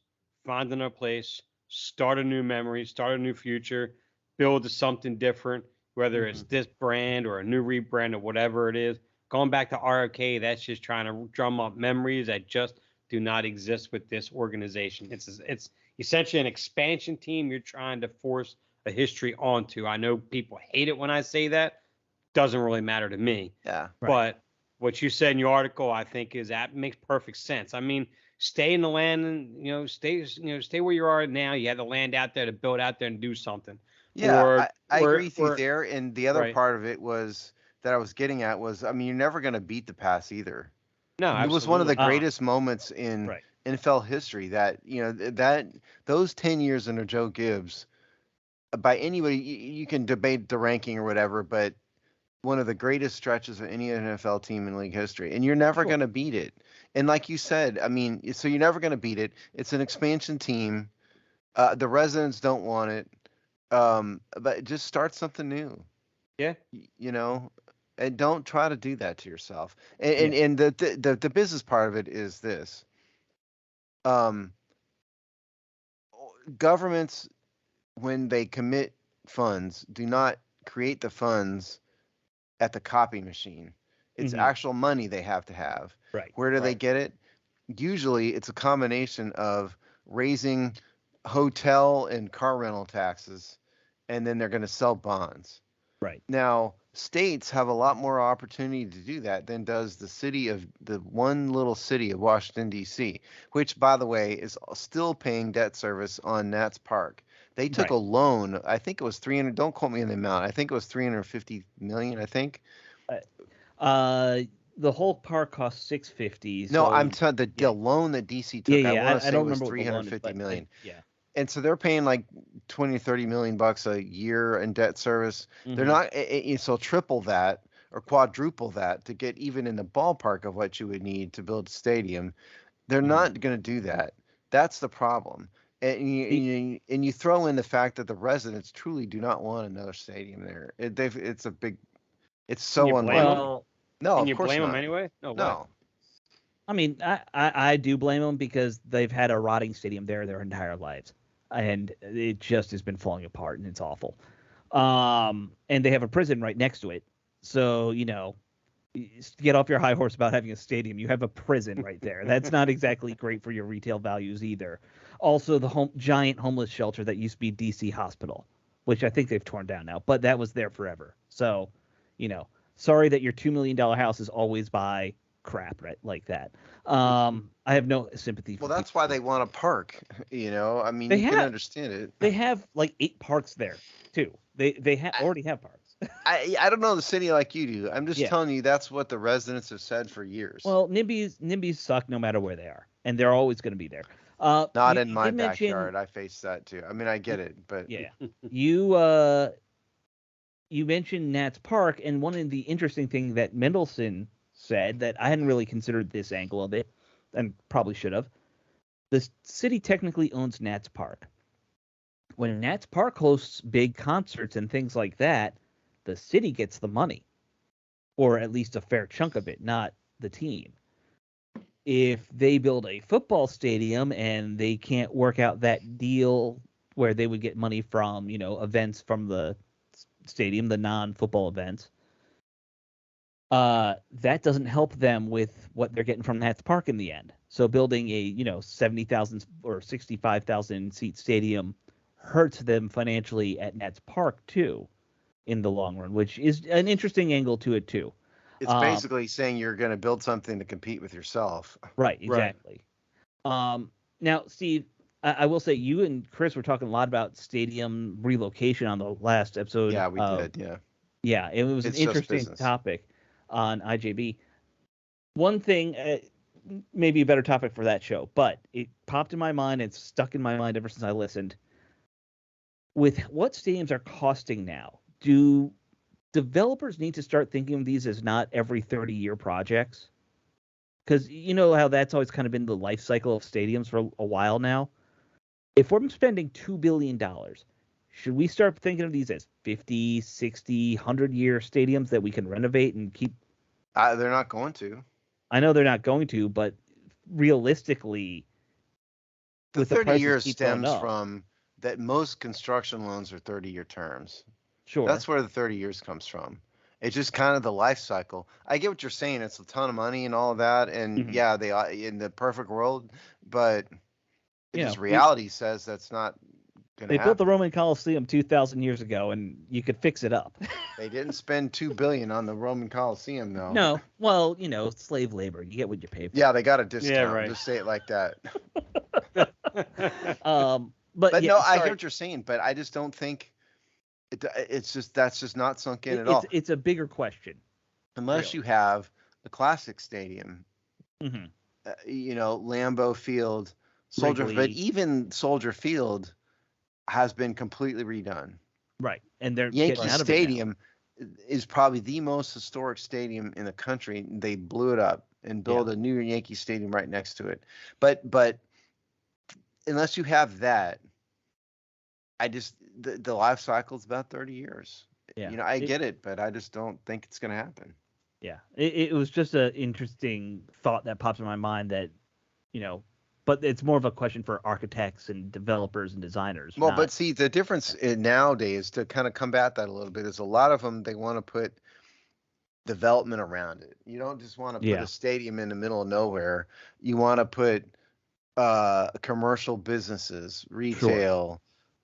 find another place, start a new memory, start a new future, build to something different, whether it's this brand or a new rebrand or whatever it is. Going back to RFK, that's just trying to drum up memories that just do not exist with this organization. It's essentially an expansion team. You're trying to force a history onto. I know people hate it when I say that. Doesn't really matter to me. Yeah. Right. But what you said in your article, I think, makes perfect sense. I mean, stay in the land and stay where you are now. You have the land out there to build out there and do something. Yeah, I agree with you or there. And the other right. part of it was that I was getting at was, I mean, you're never going to beat the pass either. No, It was one of the absolutely. greatest moments in Right. NFL history that, that those 10 years under Joe Gibbs, by anybody, you can debate the ranking or whatever, but one of the greatest stretches of any NFL team in league history. And you're never Sure. going to beat it. And like you said, I mean, so you're never going to beat it. It's an expansion team. The residents don't want it. But just start something new. Yeah. And don't try to do that to yourself. And Yeah. and the business part of it is this. Um, Governments, when they commit funds, do not create the funds at the copy machine. It's Mhm. actual money they have to have. Right. Where do they Right. get it? Usually, it's a combination of raising hotel and car rental taxes, and then they're going to sell bonds. Right. Now, states have a lot more opportunity to do that than does the one little city of Washington, D.C., which, by the way, is still paying debt service on Nats Park. They took a Right. loan, I think it was 300, don't quote me on the amount. I think it was 350 million, I think. Uh, the whole park cost 650. No, I'm So telling the yeah, loan that DC yeah, took, I yeah. want to I say it don't was remember what the loan is, 350 but million. yeah. And so they're paying like 20 30 million bucks a year in debt service. They're Mhm. not so triple that or quadruple that to get even in the ballpark of what you would need to build a stadium. They're Mhm. not going to do that. That's the problem. The- And you throw in the fact that the residents truly do not want another stadium there. It's Can you so blame unlikely. them? well, No, Can of you course blame them not. anyway? No way. No. I mean, I do blame them because they've had a rotting stadium there their entire lives, and it just has been falling apart, and it's awful. And they have a prison right next to it, so get off your high horse about having a stadium. You have a prison right there. That's not exactly great for your retail values either. Also, the giant homeless shelter that used to be DC Hospital, which I think they've torn down now, but that was there forever. So, sorry that your $2 million house is always by crap right like that. I have no sympathy for Well, people. that's why they want a park. I mean, They you can have understand it. they have like 8 parks there too. They already have parks. I don't know the city like you do. I'm just Yeah. telling you that's what the residents have said for years. Well, NIMBYs suck no matter where they are, and they're always going to be there. Not You, in you my did mention, backyard. I face that too. I mean, I get it, but yeah, you mentioned Nats Park, and one of the interesting thing that Mendelsohn said that I hadn't really considered this angle of it, and probably should have. The city technically owns Nats Park. When Nats Park hosts big concerts and things like that, the city gets the money, or at least a fair chunk of it, not the team. If they build a football stadium and they can't work out that deal where they would get money from, events from the stadium, the non-football events, that doesn't help them with what they're getting from Nats Park in the end. So building a 70,000 or 65,000 seat stadium hurts them financially at Nats Park too in the long run, which is an interesting angle to it too. it's Um, basically saying you're going to build something to compete with yourself. right, Right. exactly. Now, Steve, I will say you and Chris were talking a lot about stadium relocation on the last episode. Yeah, we did. Yeah, Yeah, it was an it's just interesting business. topic on IJB. One thing, maybe a better topic for that show, but it popped in my mind. It's stuck in my mind ever since I listened. With what stadiums are costing now, do developers need to start thinking of these as not every 30-year projects? Because you know how that's always kind of been the life cycle of stadiums for a while now. If we're spending $2 billion, should we start thinking of these as 50, 60, 100-year stadiums that we can renovate and keep? They're not going to. I know they're not going to, but realistically, The with the 30 prices years keep going stems up, from that most construction loans are 30-year terms. sure. That's where the 30 years comes from. It's just kind of the life cycle. I get what you're saying. It's a ton of money and all of that. And Mhm. yeah, they are in the perfect world, but You just know, reality says that's not going to They happen. built the Roman Colosseum 2,000 years ago, and you could fix it up. They didn't spend $2 billion on the Roman Colosseum, though. No, well, slave labor. You get what you pay for. Yeah, they got a discount. Yeah, right. Just say it like that. But yeah, no, I sorry. hear what you're saying, but I just don't think that's just not sunk in at all. It's a bigger question. Unless you have the classic stadium, Mm-hmm. Lambeau Field, Soldier, Wrigley. but even Soldier Field has been completely redone. Right, and they're Yankee getting out of Stadium is probably the most historic stadium in the country. They blew it up and built a new Yankee Stadium right next to it. But unless you have that, the life cycle is about 30 years. Yeah. I get it, but I just don't think it's going to happen. Yeah, it was just an interesting thought that pops in my mind that, but it's more of a question for architects and developers and designers. Well, but see, the difference nowadays, to kind of combat that a little bit, is a lot of them, they want to put development around it. You don't just want to put a stadium in the middle of nowhere. You want to put commercial businesses, retail,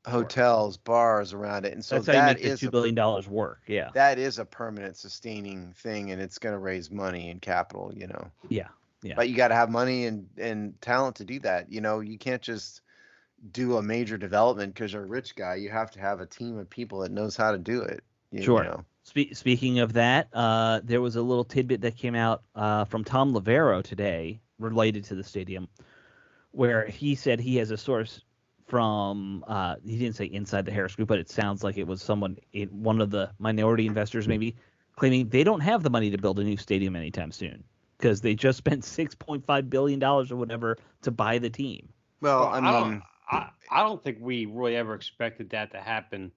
hotels, bars around it. And so that's how you make the $2 billion work. Yeah. That is a permanent sustaining thing, and it's going to raise money and capital, Yeah. Yeah. But you got to have money and talent to do that. You can't just do a major development because you're a rich guy. You have to have a team of people that knows how to do it. Sure. Speaking of that, there was a little tidbit that came out from Tom Lavero today related to the stadium, where he said he has a source from he didn't say inside the Harris Group, but it sounds like it was someone one of the minority investors maybe claiming they don't have the money to build a new stadium anytime soon because they just spent $6.5 billion or whatever to buy the team. Well, I mean, I don't think we really ever expected that to happen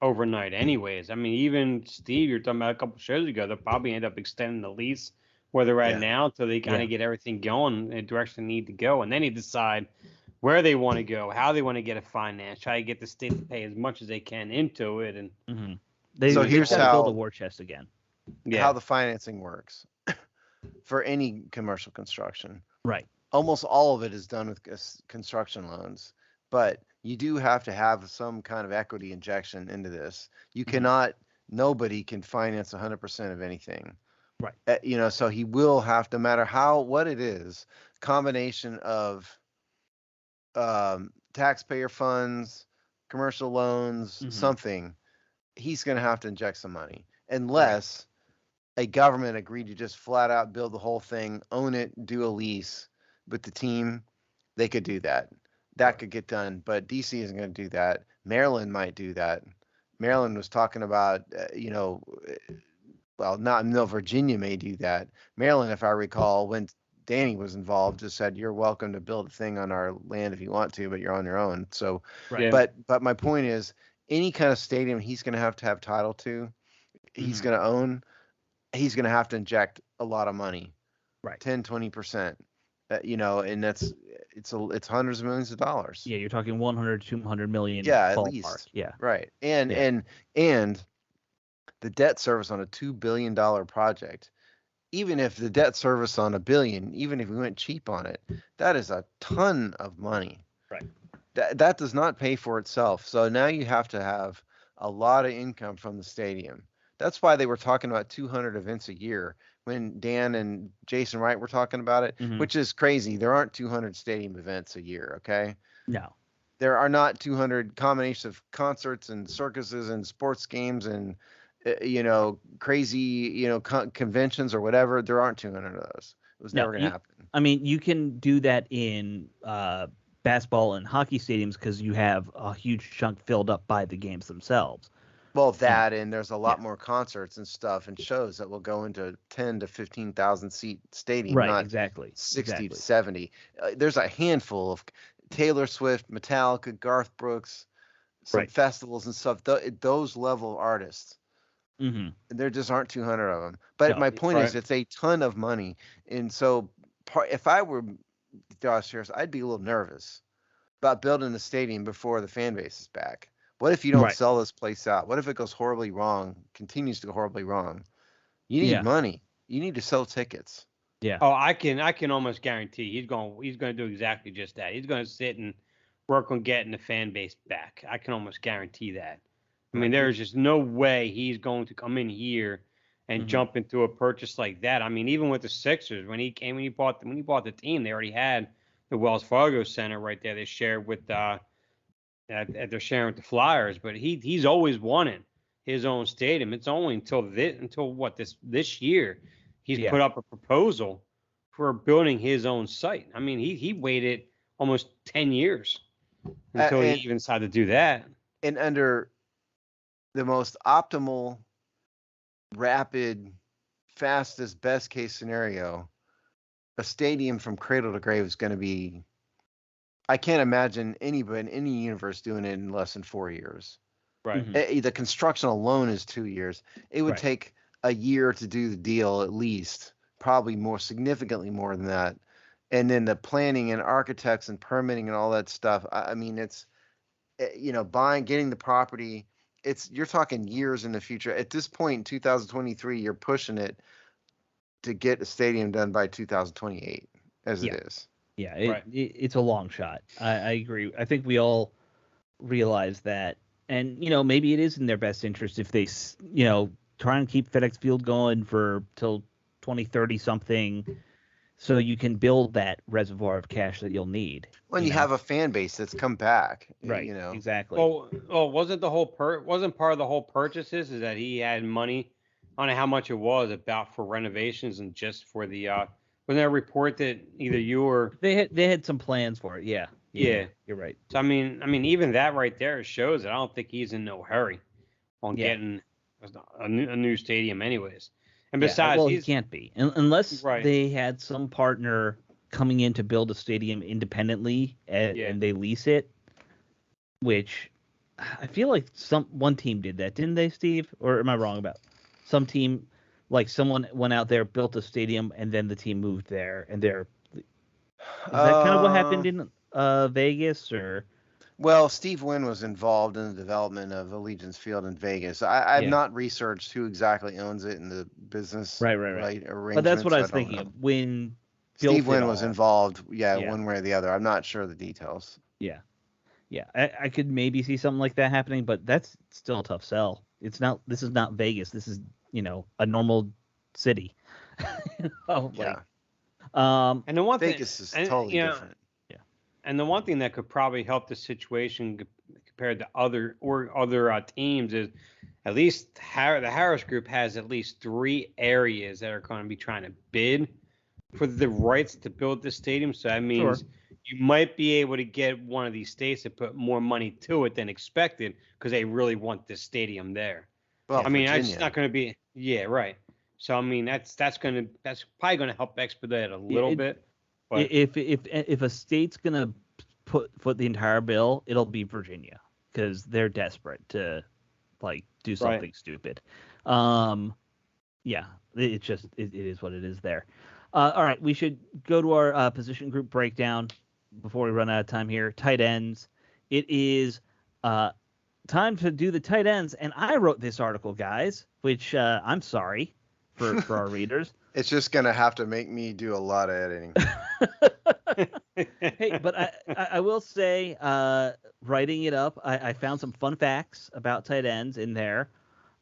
overnight anyways. I mean, even Steve, you're talking about a couple shows ago, they'll probably end up extending the lease where they're at now until they kind of get everything going in the direction they need to go, and then they decide where they want to go, how they want to get it financed, try to get the state to pay as much as they can into it. And here's how to build a war chest again. How the financing works for any commercial construction. Right. Almost all of it is done with construction loans, but you do have to have some kind of equity injection into this. You cannot, nobody can finance 100% of anything. Right. So he will have to, no matter what it is, combination of taxpayer funds, commercial loans, something, he's going to have to inject some money unless a government agreed to just flat out build the whole thing, own it, do a lease with the team. They could do that. That could get done, but DC isn't going to do that. Maryland might do that. Maryland was talking about, Virginia may do that. Maryland, if I recall, when Danny was involved, just said, you're welcome to build a thing on our land if you want to, but you're on your own. So, but my point is, any kind of stadium he's going to have title to, he's going to own, he's going to have to inject a lot of money, 10, 20%, and it's hundreds of millions of dollars. Yeah. You're talking 100, 200 million. Yeah, ballpark. at least. Yeah. Right. And the debt service on a $2 billion project, even if the debt service on $1 billion, even if we went cheap on it, that is a ton of money. Right. That does not pay for itself. So now you have to have a lot of income from the stadium. That's why they were talking about 200 events a year when Dan and Jason Wright were talking about it, which is crazy. There aren't 200 stadium events a year, okay? No. There are not 200 combinations of concerts and circuses and sports games and crazy, conventions or whatever. There aren't 200 of those. It was never going to happen. I mean, you can do that in basketball and hockey stadiums because you have a huge chunk filled up by the games themselves. Well, and there's a lot more concerts and stuff and shows that will go into 10 to 15,000 seat stadium, right? Not exactly. 60 to 70. There's a handful of Taylor Swift, Metallica, Garth Brooks, some festivals and stuff. Those level artists. There just aren't 200 of them. But my point is, it's a ton of money, and so if I were Josh Harris, I'd be a little nervous about building a stadium before the fan base is back. What if you don't sell this place out? What if it goes horribly wrong, continues to go horribly wrong? You need money. You need to sell tickets. Yeah. Oh, I can almost guarantee he's going to do exactly just that. He's going to sit and work on getting the fan base back. I can almost guarantee that. I mean, Right. there's just no way he's going to come in here and jump into a purchase like that. I mean, even with the Sixers, when he bought the team, they already had the Wells Fargo Center right there. They shared with they're sharing with the Flyers, but he's always wanted his own stadium. It's only until this year he's Yeah. put up a proposal for building his own site. I mean, he waited almost 10 years until he even decided to do that. And under the most optimal, rapid, fastest, best case scenario, a stadium from cradle to grave is going to be. I can't imagine anybody in any universe doing it in less than 4 years. Right. The construction alone is 2 years. It would take a year to do the deal at least, probably more, significantly more than that. And then the planning and architects and permitting and all that stuff. I mean, it's, getting the property. You're talking years in the future. At this point in 2023, you're pushing it to get a stadium done by 2028, as it is. Yeah, it's a long shot. I agree. I think we all realize that. And, maybe it is in their best interest if they, try and keep FedEx Field going for till 2030 something, so you can build that reservoir of cash that you'll need. When you have a fan base that's come back, right? Exactly. Well, wasn't part of the whole purchases is that he had money, I don't know how much it was about for renovations and just for the wasn't there a report that either you or they had some plans for it? Yeah, you're right. So I mean, even that right there shows that I don't think he's in no hurry on getting a new stadium, anyways. And besides, he can't be unless they had some partner coming in to build a stadium independently and they lease it, which I feel like one team did that, didn't they, Steve? Or am I wrong about some team? Like someone went out there, built a stadium, and then the team moved there, and is that kind of what happened in Vegas, or? Well, Steve Wynn was involved in the development of Allegiant Field in Vegas. I've not researched who exactly owns it in the business arrangements. But that's what I was thinking of. When Steve Wynn was involved, one way or the other. I'm not sure of the details. Yeah. I could maybe see something like that happening, but that's still a tough sell. This is not Vegas. This is, a normal city. And the one Vegas is totally different. And the one thing that could probably help the situation compared to other teams is at least the Harris Group has at least 3 areas that are going to be trying to bid for the rights to build the stadium. So that means you might be able to get one of these states to put more money to it than expected because they really want this stadium there. Well, I mean, Virginia. that's not going to be So I mean, that's probably going to help expedite it a little bit. But if a state's gonna put the entire bill, it'll be Virginia because they're desperate to do something stupid. It is what it is there. All right, we should go to our position group breakdown before we run out of time here. Tight ends. It is time to do the tight ends, and I wrote this article, guys, which I'm sorry for our readers. It's just going to have to make me do a lot of editing. Hey, but I will say, writing it up, I found some fun facts about tight ends in there.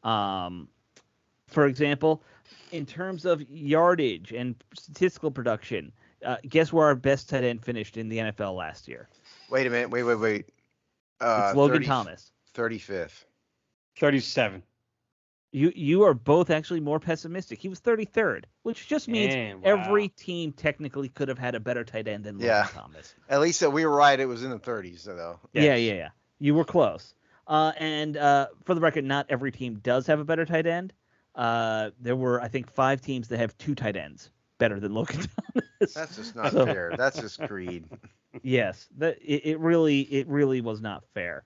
For example, in terms of yardage and statistical production, guess where our best tight end finished in the NFL last year? Wait a minute. Wait. It's Logan Thomas. 35th. 37. You are both actually more pessimistic. He was 33rd, which just means every team technically could have had a better tight end than Logan Thomas. At least we were right. It was in the 30s, though. Yes. Yeah. You were close. And for the record, not every team does have a better tight end. There were, I think, 5 teams that have 2 tight ends better than Logan Thomas. That's just not fair. That's just greed. Yes, it really was not fair.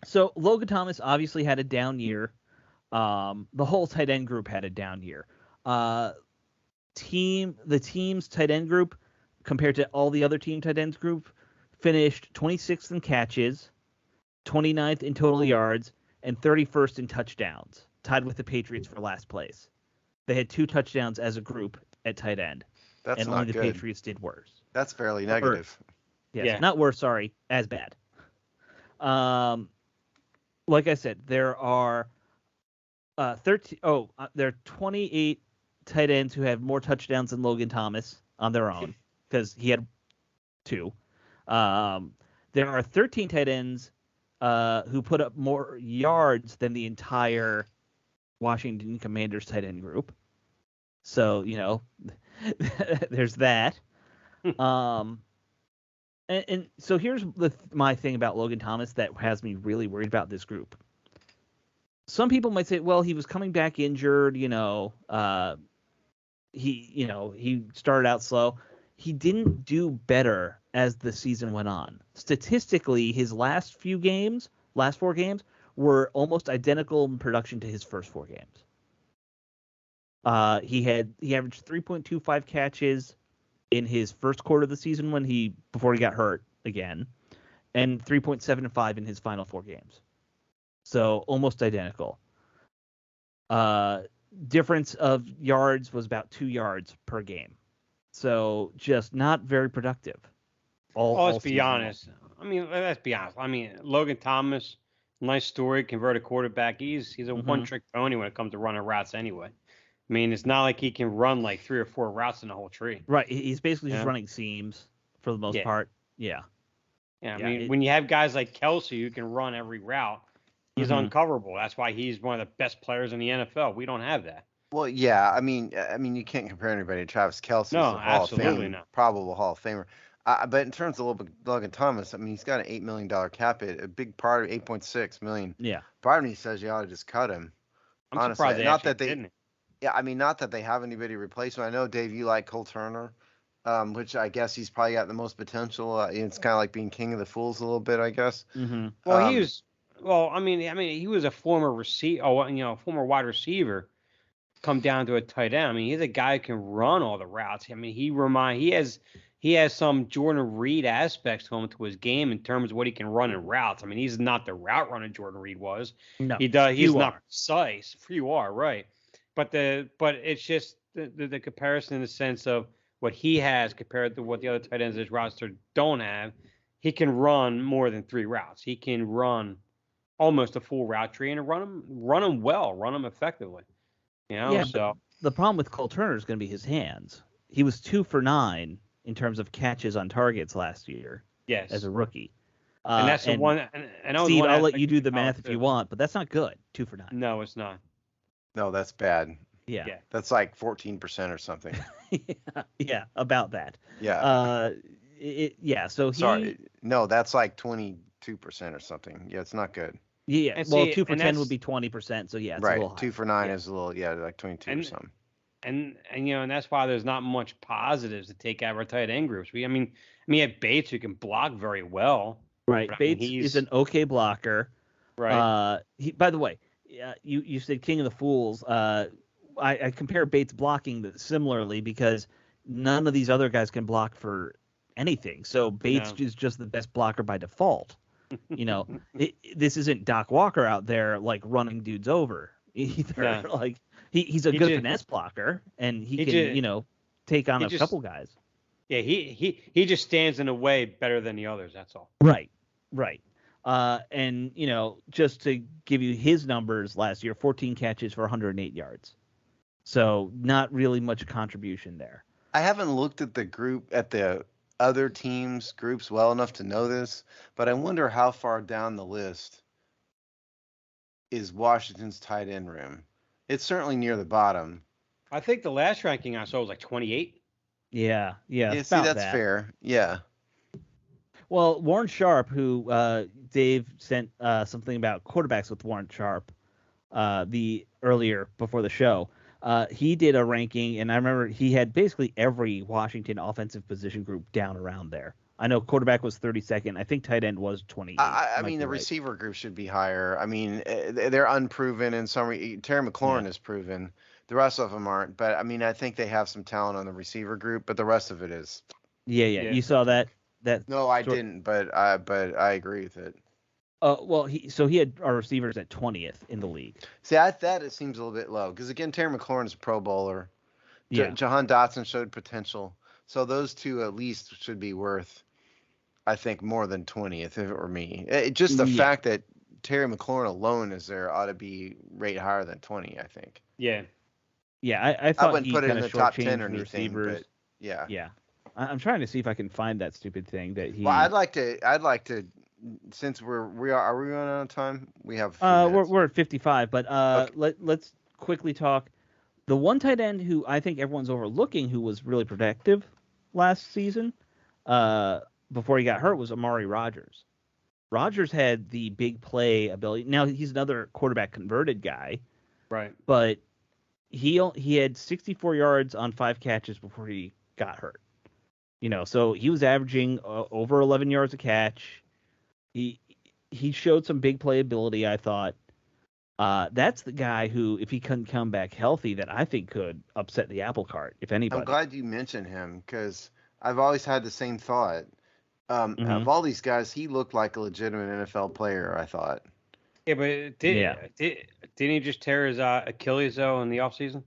So Logan Thomas obviously had a down year. The whole tight end group had a down year. The team's tight end group compared to all the other team tight ends group finished 26th in catches, 29th in total yards, and 31st in touchdowns, tied with the Patriots for last place. They had 2 touchdowns as a group at tight end. That's and not only the good. Patriots did worse. That's fairly negative. Yes, Yeah. not worse. Sorry, as bad. Like I said, there are 13. There are 28 tight ends who have more touchdowns than Logan Thomas on their own because he had 2. There are 13 tight ends who put up more yards than the entire Washington Commanders tight end group. So, there's that. And so here's my thing about Logan Thomas that has me really worried about this group. Some people might say, well, he was coming back injured, he started out slow. He didn't do better as the season went on. Statistically, his last 4 games, were almost identical in production to his first 4 games. He averaged 3.25 catches in his first quarter of the season before he got hurt again, and 3.75 in his final 4 games. So almost identical. Difference of yards was about 2 yards per game. So just not very productive. Let's be honest. Let's be honest. Logan Thomas, nice story, converted quarterback. He's a one-trick pony when it comes to running routes anyway. It's not like he can run like 3 or 4 routes in the whole tree. Right. He's basically just running seams for the most part. Yeah. Yeah. When you have guys like Kelsey who can run every route, he's uncoverable. That's why he's one of the best players in the NFL. We don't have that. Well, yeah. You can't compare anybody to Travis Kelce. No, a Hall absolutely of Fame, not. Probable Hall of Famer. But in terms of Logan Thomas, he's got an $8 million cap hit. A big part of $8.6 million. Yeah. Part of me says you ought to just cut him. I'm honestly. surprised they not actually that they didn't. Yeah, not that they have anybody to replace him. I know, Dave, you like Cole Turner, which I guess he's probably got the most potential. It's kind of like being king of the fools a little bit, I guess. Mm-hmm. Well, he was. Well, he was a former former wide receiver. Come down to a tight end. He's a guy who can run all the routes. He has some Jordan Reed aspects to him, to his game, in terms of what he can run in routes. He's not the route runner Jordan Reed was. No, he's not precise. You are right, but it's just the comparison in the sense of what he has compared to what the other tight ends in his roster don't have. He can run more than 3 routes. He can run almost a full route tree and run them well, run them effectively. So the problem with Cole Turner is going to be his hands. He was 2 for 9 in terms of catches on targets last year. Yes, as a rookie. And that's the one. And Steve, I'll let you do the math if you want, but that's not good. 2 for 9. No, it's not. No, that's bad. Yeah. That's like 14% or something. yeah, about that. Yeah. So sorry. No, that's like 22% or something. Yeah, it's not good. Yeah. Well, 2 for 10 would be 20%. So yeah, it's a little high. 2 for 9 is a little, like 22 or something. And that's why there's not much positives to take out of our tight end groups. We have Bates who can block very well. Right. Bates is an okay blocker. Right. By the way, you said King of the Fools. I compare Bates blocking similarly because none of these other guys can block for anything. So Bates is just the best blocker by default. This isn't Doc Walker out there like running dudes over either. No. Like he's a good finesse blocker and he can take on a couple guys. Yeah, he just stands in a way better than the others. That's all. Right. And just to give you his numbers last year, 14 catches for 108 yards. So not really much contribution there. I haven't looked at the other teams' groups well enough to know this, but I wonder how far down the list is Washington's tight end room. It's certainly near the bottom. I think the last ranking I saw was like 28. Yeah. See, that's fair. Yeah. Well, Warren Sharp, who Dave sent something about quarterbacks with Warren Sharp the earlier before the show. He did a ranking, and I remember he had basically every Washington offensive position group down around there. I know quarterback was 32nd. I think tight end was 28. The receiver group should be higher. They're unproven in some. Terry McLaurin is proven. The rest of them aren't. But I think they have some talent on the receiver group, but the rest of it is. Yeah. You saw that? No, I didn't. But I agree with it. He had our receivers at 20th in the league. See, it seems a little bit low because again, Terry McLaurin is a Pro Bowler. Yeah. Jahan Dotson showed potential, so those two at least should be worth. I think, more than 20th if it were me. Just the fact that Terry McLaurin alone is there ought to be rate higher than 20, I think. Yeah. Yeah, I thought wouldn't he put it in kind the of top 10 shortchanged or the anything, receivers. but yeah. Yeah. I'm trying to see if I can find that stupid thing that he. Well, I'd like to, since are we running out of time? We have a few minutes. We're at 55, but Okay. let's quickly talk. The one tight end who I think everyone's overlooking, who was really productive last season, before he got hurt, was Amari Rodgers. Rodgers had the big play ability. Now he's another quarterback converted guy, Right. but he had 64 yards on 5 catches before he got hurt. So he was averaging over 11 yards a catch. He showed some big playability, I thought. That's the guy who, if he couldn't come back healthy, that I think could upset the apple cart, if anybody. I'm glad you mentioned him because I've always had the same thought. Of all these guys, he looked like a legitimate NFL player, I thought. Yeah, but didn't he just tear his Achilles though in the offseason?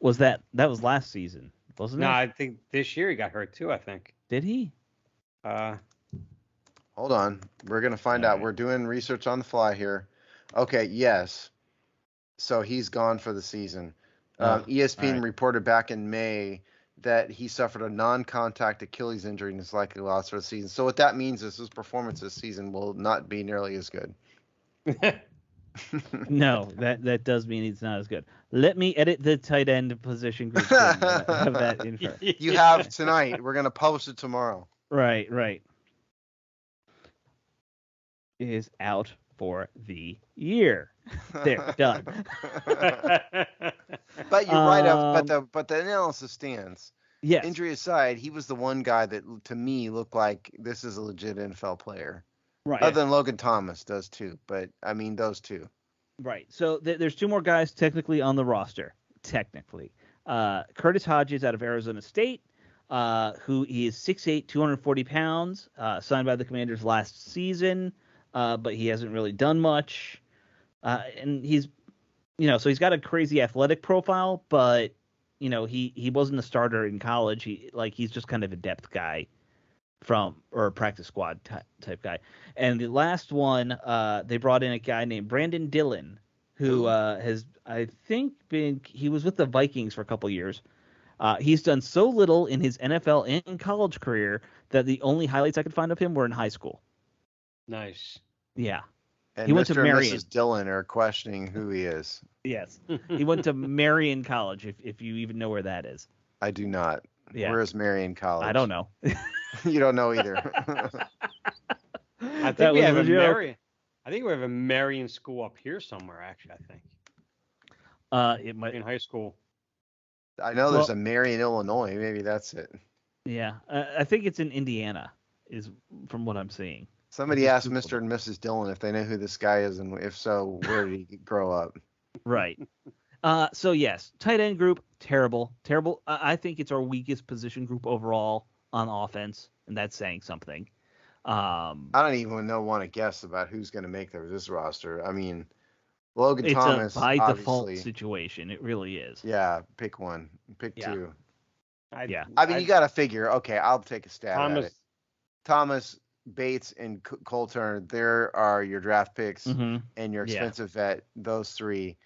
That was last season, wasn't it? No, I think this year he got hurt too. I think. Did he? Hold on, we're gonna find out. Right. We're doing research on the fly here. Okay, yes. So he's gone for the season. ESPN reported back in May that he suffered a non-contact Achilles injury and is likely lost for the season. So what that means is his performance this season will not be nearly as good. No, that does mean he's not as good. Let me edit the tight end position group. Have that info. You have tonight. We're gonna publish it tomorrow. Right. Is out for the year. There, done. But you're right. But the analysis stands. Yes. Injury aside, he was the one guy that to me looked like this is a legit NFL player. Right. Other than Logan Thomas does too, but I mean those two. Right. So there's 2 more guys technically on the roster. Technically, Curtis Hodges out of Arizona State, who is 6'8", 240 pounds, signed by the Commanders last season, but he hasn't really done much. And he's, so he's got a crazy athletic profile, but he wasn't a starter in college. He's just kind of a depth guy. Or a practice squad type guy. And the last one, they brought in a guy named Brandon Dillon, who has, I think, he was with the Vikings for a couple years. He's done so little in his NFL and college career that the only highlights I could find of him were in high school. Nice. Yeah. And he went to Marion. And Mrs. Dillon are questioning who he is. Yes. He went to Marion College, if you even know where that is. I do not. Yeah. Where is Marion College? I don't know. You don't know either. I think we have a Marion. I think we have a Marion school up here somewhere. Actually, I think. It might in high school. I know there's a Marion, Illinois. Maybe that's it. Yeah, I think it's in Indiana, is from what I'm seeing. Somebody asked Mr. and Mrs. Dillon if they know who this guy is, and if so, where did he grow up? Right. So yes, tight end group, terrible. I think it's our weakest position group overall on offense, and that's saying something. I don't even want to guess about who's going to make this roster. I mean, Logan Thomas. It's a by default situation. It really is. Yeah, pick one. Pick two. I mean, you got to figure. Okay, I'll take a stab at it. Thomas, Bates, and Cole Turner. There are your draft picks and your expensive vet. Those 3.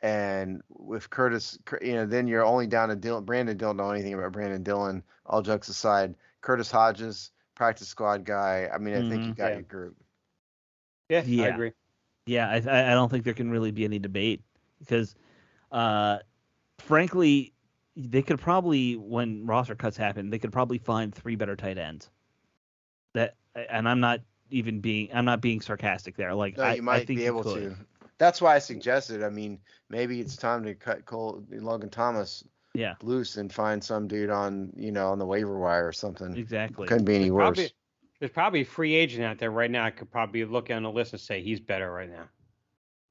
And with Curtis, then you're only down to Dillon. Brandon don't know anything about Brandon Dillon. All jokes aside, Curtis Hodges, practice squad guy. I mean, I think you got your group. Yeah, I agree. Yeah, I don't think there can really be any debate because, frankly, they could probably, when roster cuts happen, they could probably find 3 better tight ends. And I'm not being sarcastic there. Like, no, you might I think be able to. That's why I suggested. I mean, maybe it's time to cut Logan Thomas loose and find some dude on the waiver wire or something. Exactly. Couldn't be any worse. There's probably a free agent out there right now. I could probably look on the list and say he's better right now.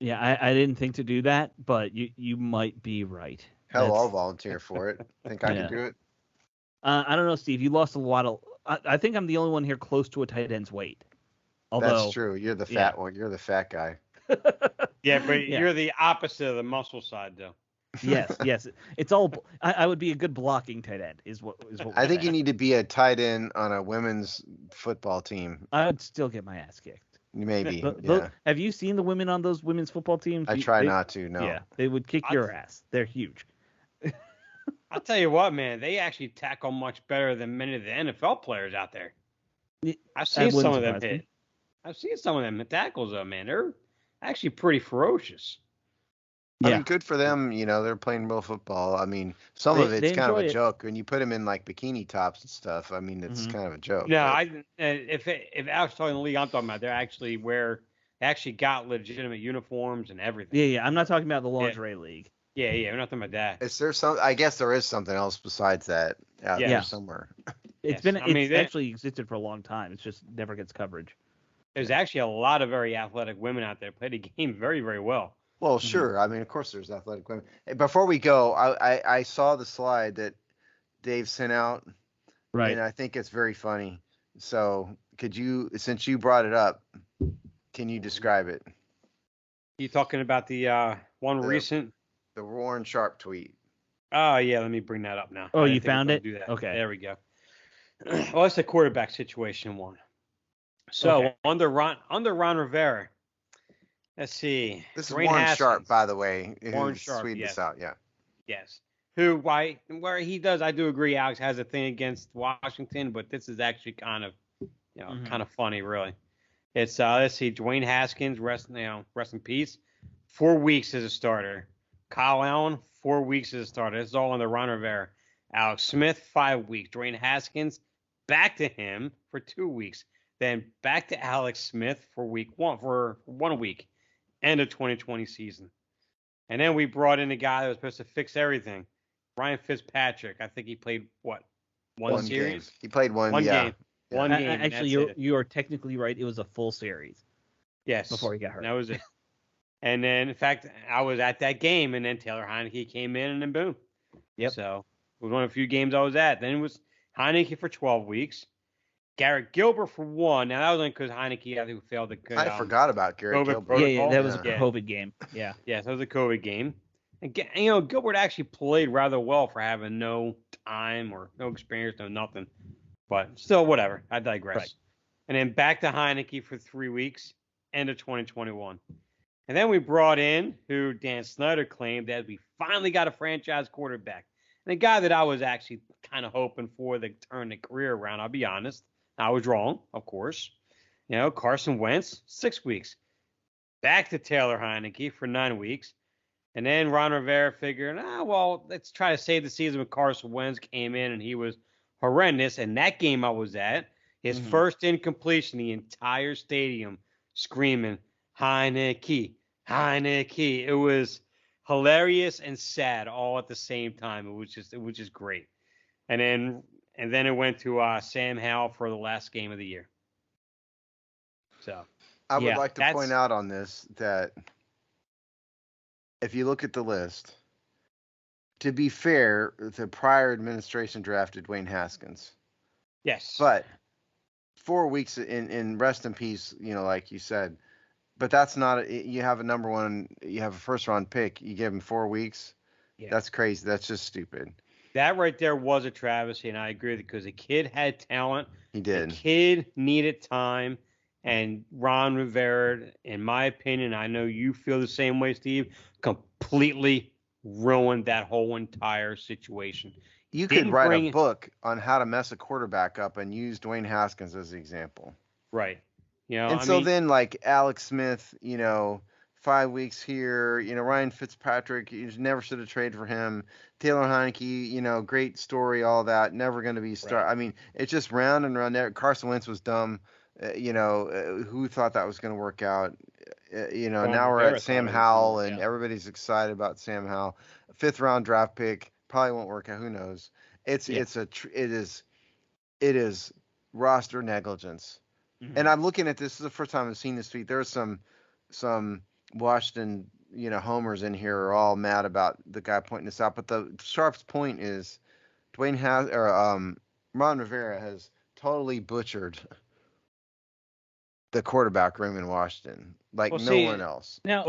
Yeah, I didn't think to do that, but you might be right. Hell, I'll volunteer for it. Think I can do it? I don't know, Steve. You lost a lot of. I think I'm the only one here close to a tight end's weight. Although, that's true. You're the fat one. You're the fat guy. Yeah, but you're the opposite of the muscle side, though. Yes. It's all. I would be a good blocking tight end. Is what we're I think you saying. need to be a tight end on a women's football team. I would still get my ass kicked. Maybe, yeah. Have you seen the women on those women's football teams? I try not to, no. Yeah, they would kick your ass. They're huge. I'll tell you what, man, they actually tackle much better than many of the NFL players out there. I've seen some of them hit. I've seen some of them tackles, though, man. They're actually pretty ferocious. I mean, good for them. They're playing real football. I mean, some of it's kind of a joke when you put them in like bikini tops and stuff. I mean, it's kind of a joke. No, if Alex talking the league I'm talking about, they're actually they actually got legitimate uniforms and everything. Yeah. I'm not talking about the lingerie league. Yeah. We're not talking about that. Is there some? I guess there is something else besides that out there somewhere. It's actually existed for a long time. It just never gets coverage. There's actually a lot of very athletic women out there play the game very, very well. Well, sure. I mean, of course, there's athletic women. Hey, before we go, I saw the slide that Dave sent out, right? And I think it's very funny. So, since you brought it up, can you describe it? You talking about the recent? The Warren Sharp tweet. Oh yeah, let me bring that up now. Oh, you found it? Do that. Okay, there we go. Well, it's a quarterback situation one. So under Ron Rivera. Let's see. This is Warren Sharp, by the way. Warren Sharp, tweeted this out, yeah. Yes. Where he does, I do agree. Alex has a thing against Washington, but this is actually kind of, kind of funny, really. It's let's see, Dwayne Haskins, rest in peace. 4 weeks as a starter. Kyle Allen, 4 weeks as a starter. This is all under Ron Rivera. Alex Smith, 5 weeks. Dwayne Haskins, back to him for 2 weeks. Then back to Alex Smith for for 1 week. End of 2020 season. And then we brought in a guy that was supposed to fix everything. Ryan Fitzpatrick. I think he played one series? Game. He played one game. Yeah. One game. Actually, you are technically right. It was a full series. Yes. Before he got hurt. That was it. And then, in fact, I was at that game, and then Taylor Heineke came in, and then boom. Yep. So it was one of the few games I was at. Then it was Heineke for 12 weeks. Garrett Gilbert for 1. Now, that was only because Heineke, I think, failed the I forgot about Garrett Gilbert. Protocol. Yeah, that was a COVID game. Yeah. Yeah, so it was a COVID game. And, Gilbert actually played rather well for having no time or no experience, no nothing. But still, whatever. I digress. Right. And then back to Heineke for 3 weeks, end of 2021. And then we brought in, who Dan Snyder claimed that we finally got a franchise quarterback. And a guy that I was actually kind of hoping for to turn the career around, I'll be honest. I was wrong, of course. Carson Wentz, 6 weeks. Back to Taylor Heineke for 9 weeks. And then Ron Rivera figured, let's try to save the season when Carson Wentz came in and he was horrendous. And that game I was at, his first incompletion, the entire stadium screaming, Heineke, Heineke. It was hilarious and sad all at the same time. It was just great. And then it went to Sam Howell for the last game of the year. So I would like to point out on this that if you look at the list, to be fair, the prior administration drafted Dwayne Haskins. Yes. But 4 weeks in rest in peace, like you said. But that's not you have a number one, you have a first round pick, you give him 4 weeks. Yeah. That's crazy. That's just stupid. That right there was a travesty, and I agree with it because the kid had talent. He did. The kid needed time, and Ron Rivera, in my opinion, I know you feel the same way, Steve, completely ruined that whole entire situation. You could write a book on how to mess a quarterback up and use Dwayne Haskins as the example. Right. Then like Alex Smith, 5 weeks here, Ryan Fitzpatrick, you never should have traded for him. Taylor Heineke, great story, all that, never going to be a star. Right. I mean, it's just round and round there. Carson Wentz was dumb. Who thought that was going to work out? Now we're at Sam Howell, and everybody's excited about Sam Howell. 5th round draft pick, probably won't work out. Who knows? It is roster negligence. Mm-hmm. And I'm looking at this. This is the first time I've seen this tweet. There's some Washington, homers in here are all mad about the guy pointing this out. But the Sharp's point is Ron Rivera has totally butchered the quarterback room in Washington, like no one else. Now,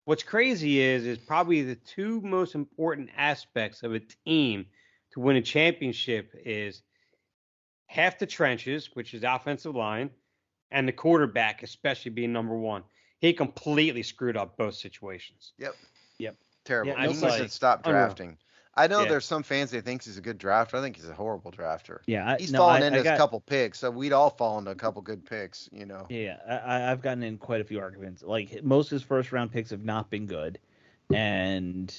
What's crazy is probably the two most important aspects of a team to win a championship is half the trenches, which is the offensive line, and the quarterback, especially being number one. He completely screwed up both situations. Yep. Yep. Terrible. Yeah, no He needs to question. stop Unreal. drafting. I know Yeah. there's some fans that thinks he's a good drafter. I think he's a horrible drafter. Yeah, He's fallen into a got couple picks, so we'd all fall into a couple good picks, you know. yeah, I've gotten in quite a few arguments. Like most of his first round picks have not been good, and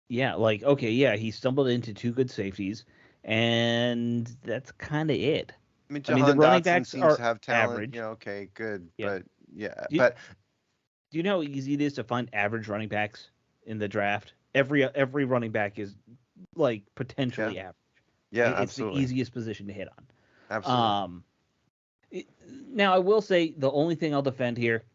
yeah, like okay, yeah, he stumbled into two good safeties, and that's kind of it. I mean, I mean, the Jahan running Dotson backs seems are to have talent. average. You know, okay, good, Yeah. but yeah, Do you, but do you know how easy it is to find average running backs in the draft? Every running back is like potentially average. yeah, It's the absolutely, easiest position to hit on. absolutely. Now I will say the only thing I'll defend here,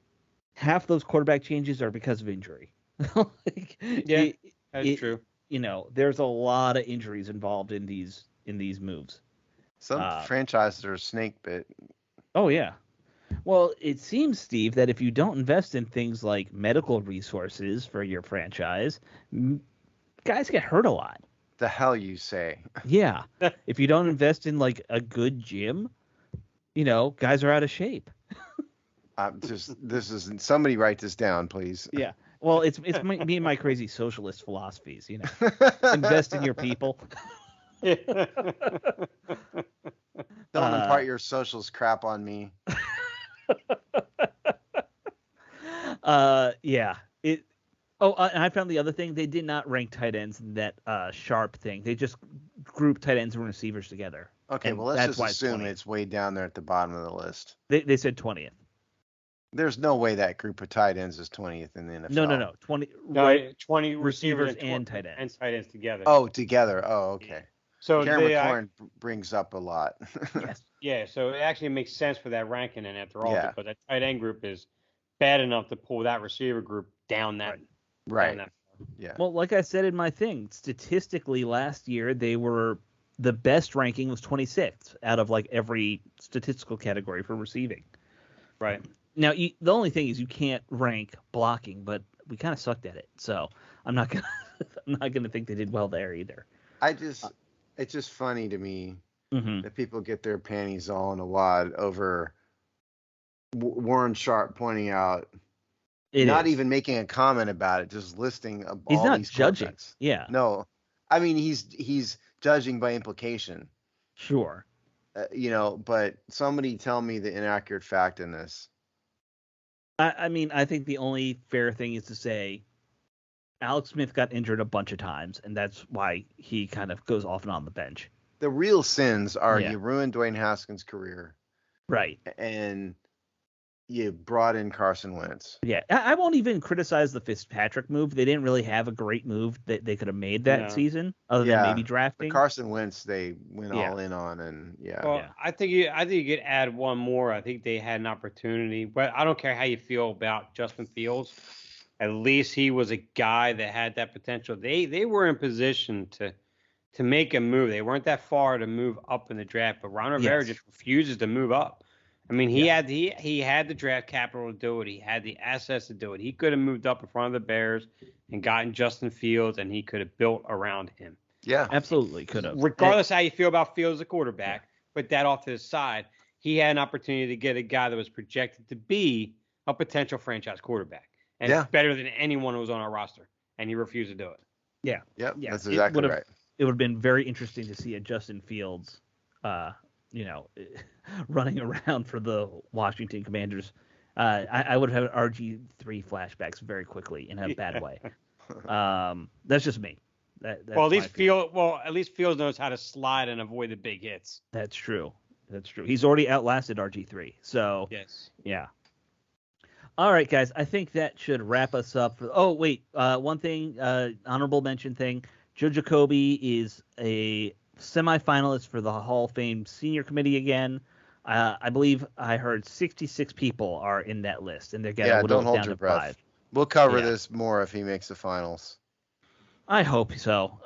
half those quarterback changes are because of injury. Like, Yeah, that's true. You know, there's a lot of injuries involved in these moves. Some franchises are snake bit. Oh yeah. Well, it seems, Steve, that if you don't invest in things like medical resources for your franchise, guys get hurt a lot. The hell you say? Yeah. If you don't invest in like a good gym, you know, guys are out of shape. This is somebody write this down, please. Yeah. Well, it's me and my crazy socialist philosophies, you know. Invest in your people. Don't impart your socialist crap on me. Yeah. And I found the other thing. They did not rank tight ends in that sharp thing. They just grouped tight ends and receivers together. Okay, And well, let's that's just why assume 20th. it's way down there at the bottom of the list. They said 20th. There's no way that group of tight ends is 20th in the NFL. No. 20. No, Right. 20 Receivers receivers and tight ends. and tight ends together. Oh, together. Oh, okay. So Karen McLaurin brings up a lot. Yes. yeah, so it actually makes sense for that ranking and after all, Yeah. because that tight end group is bad enough to pull that receiver group down that. Right. Right. Down that. Yeah. Well, like I said in my thing, statistically last year they were the best ranking was 26th out of like every statistical category for receiving. Right. Now, the only thing is you can't rank blocking, but we kind of sucked at it, so I'm not gonna think they did well there either. It's just funny to me Mm-hmm. that people get their panties all in a wad over Warren Sharp pointing out, not even making a comment about it, just listing He's all not these judging. quarterbacks. Yeah. No, I mean he's judging by implication. Sure. You know, but somebody tell me the inaccurate fact in this. I mean, I think the only fair thing is to say Alex Smith got injured a bunch of times, and that's why he kind of goes off and on the bench. The real sins are Yeah. you ruined Dwayne Haskins' career, Right. and you brought in Carson Wentz. Yeah. I won't even criticize the Fitzpatrick move. They didn't really have a great move that they could have made that season, other than maybe The drafting. Carson Wentz they went all in on, and Well, I think you could add one more. I think they had an opportunity, but I don't care how you feel about Justin Fields. At least he was a guy that had that potential. They were in position to make a move. They weren't that far to move up in the draft, but Ron Rivera just refuses to move up. I mean, he had the draft capital to do it. He had the assets to do it. He could have moved up in front of the Bears and gotten Justin Fields, and he could have built around him. Yeah, absolutely could have. Regardless how you feel about Fields as a quarterback, put that off to the side. He had an opportunity to get a guy that was projected to be a potential franchise quarterback and better than anyone who was on our roster, and he refused to do it. Yeah. Yep. That's exactly right. It would have been very interesting to see a Justin Fields, running around for the Washington Commanders. I would have had RG3 flashbacks very quickly in a bad way. That's just me. That's at least Fields knows how to slide and avoid the big hits. That's true. He's already outlasted RG3. So yes. Yeah. All right, guys. I think that should wrap us up. One thing, honorable mention thing. Joe Jacoby is a semifinalist for the Hall of Fame Senior Committee again. I believe I heard 66 people are in that list, and they're getting don't hold your breath. 5. We'll cover this more if he makes the finals. I hope so.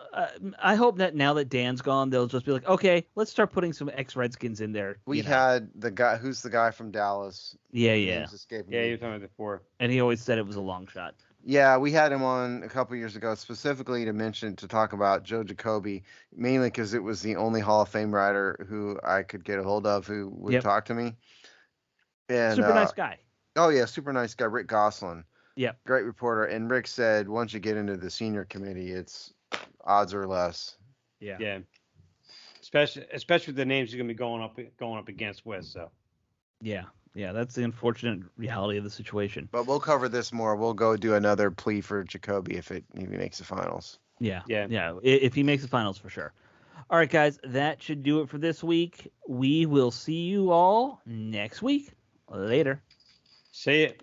I hope that now that Dan's gone, they'll just be like, okay, let's start putting some ex-Redskins in there. We had the guy, who's the guy from Dallas? Yeah. Name's escaping me. You're talking about before. And he always said it was a long shot. Yeah, we had him on a couple years ago specifically to talk about Joe Jacoby, mainly because it was the only Hall of Fame rider who I could get a hold of who would talk to me. And super nice guy. Oh yeah, super nice guy, Rick Goslin. Yep. Great reporter. And Rick said once you get into the senior committee, it's odds are less. Yeah. Yeah. Especially with the names you're gonna be going up against with. So. Yeah. Yeah, that's the unfortunate reality of the situation. But we'll cover this more. We'll go do another plea for Jacoby if he makes the finals. Yeah. If he makes the finals, for sure. All right, guys, that should do it for this week. We will see you all next week. Later. See it.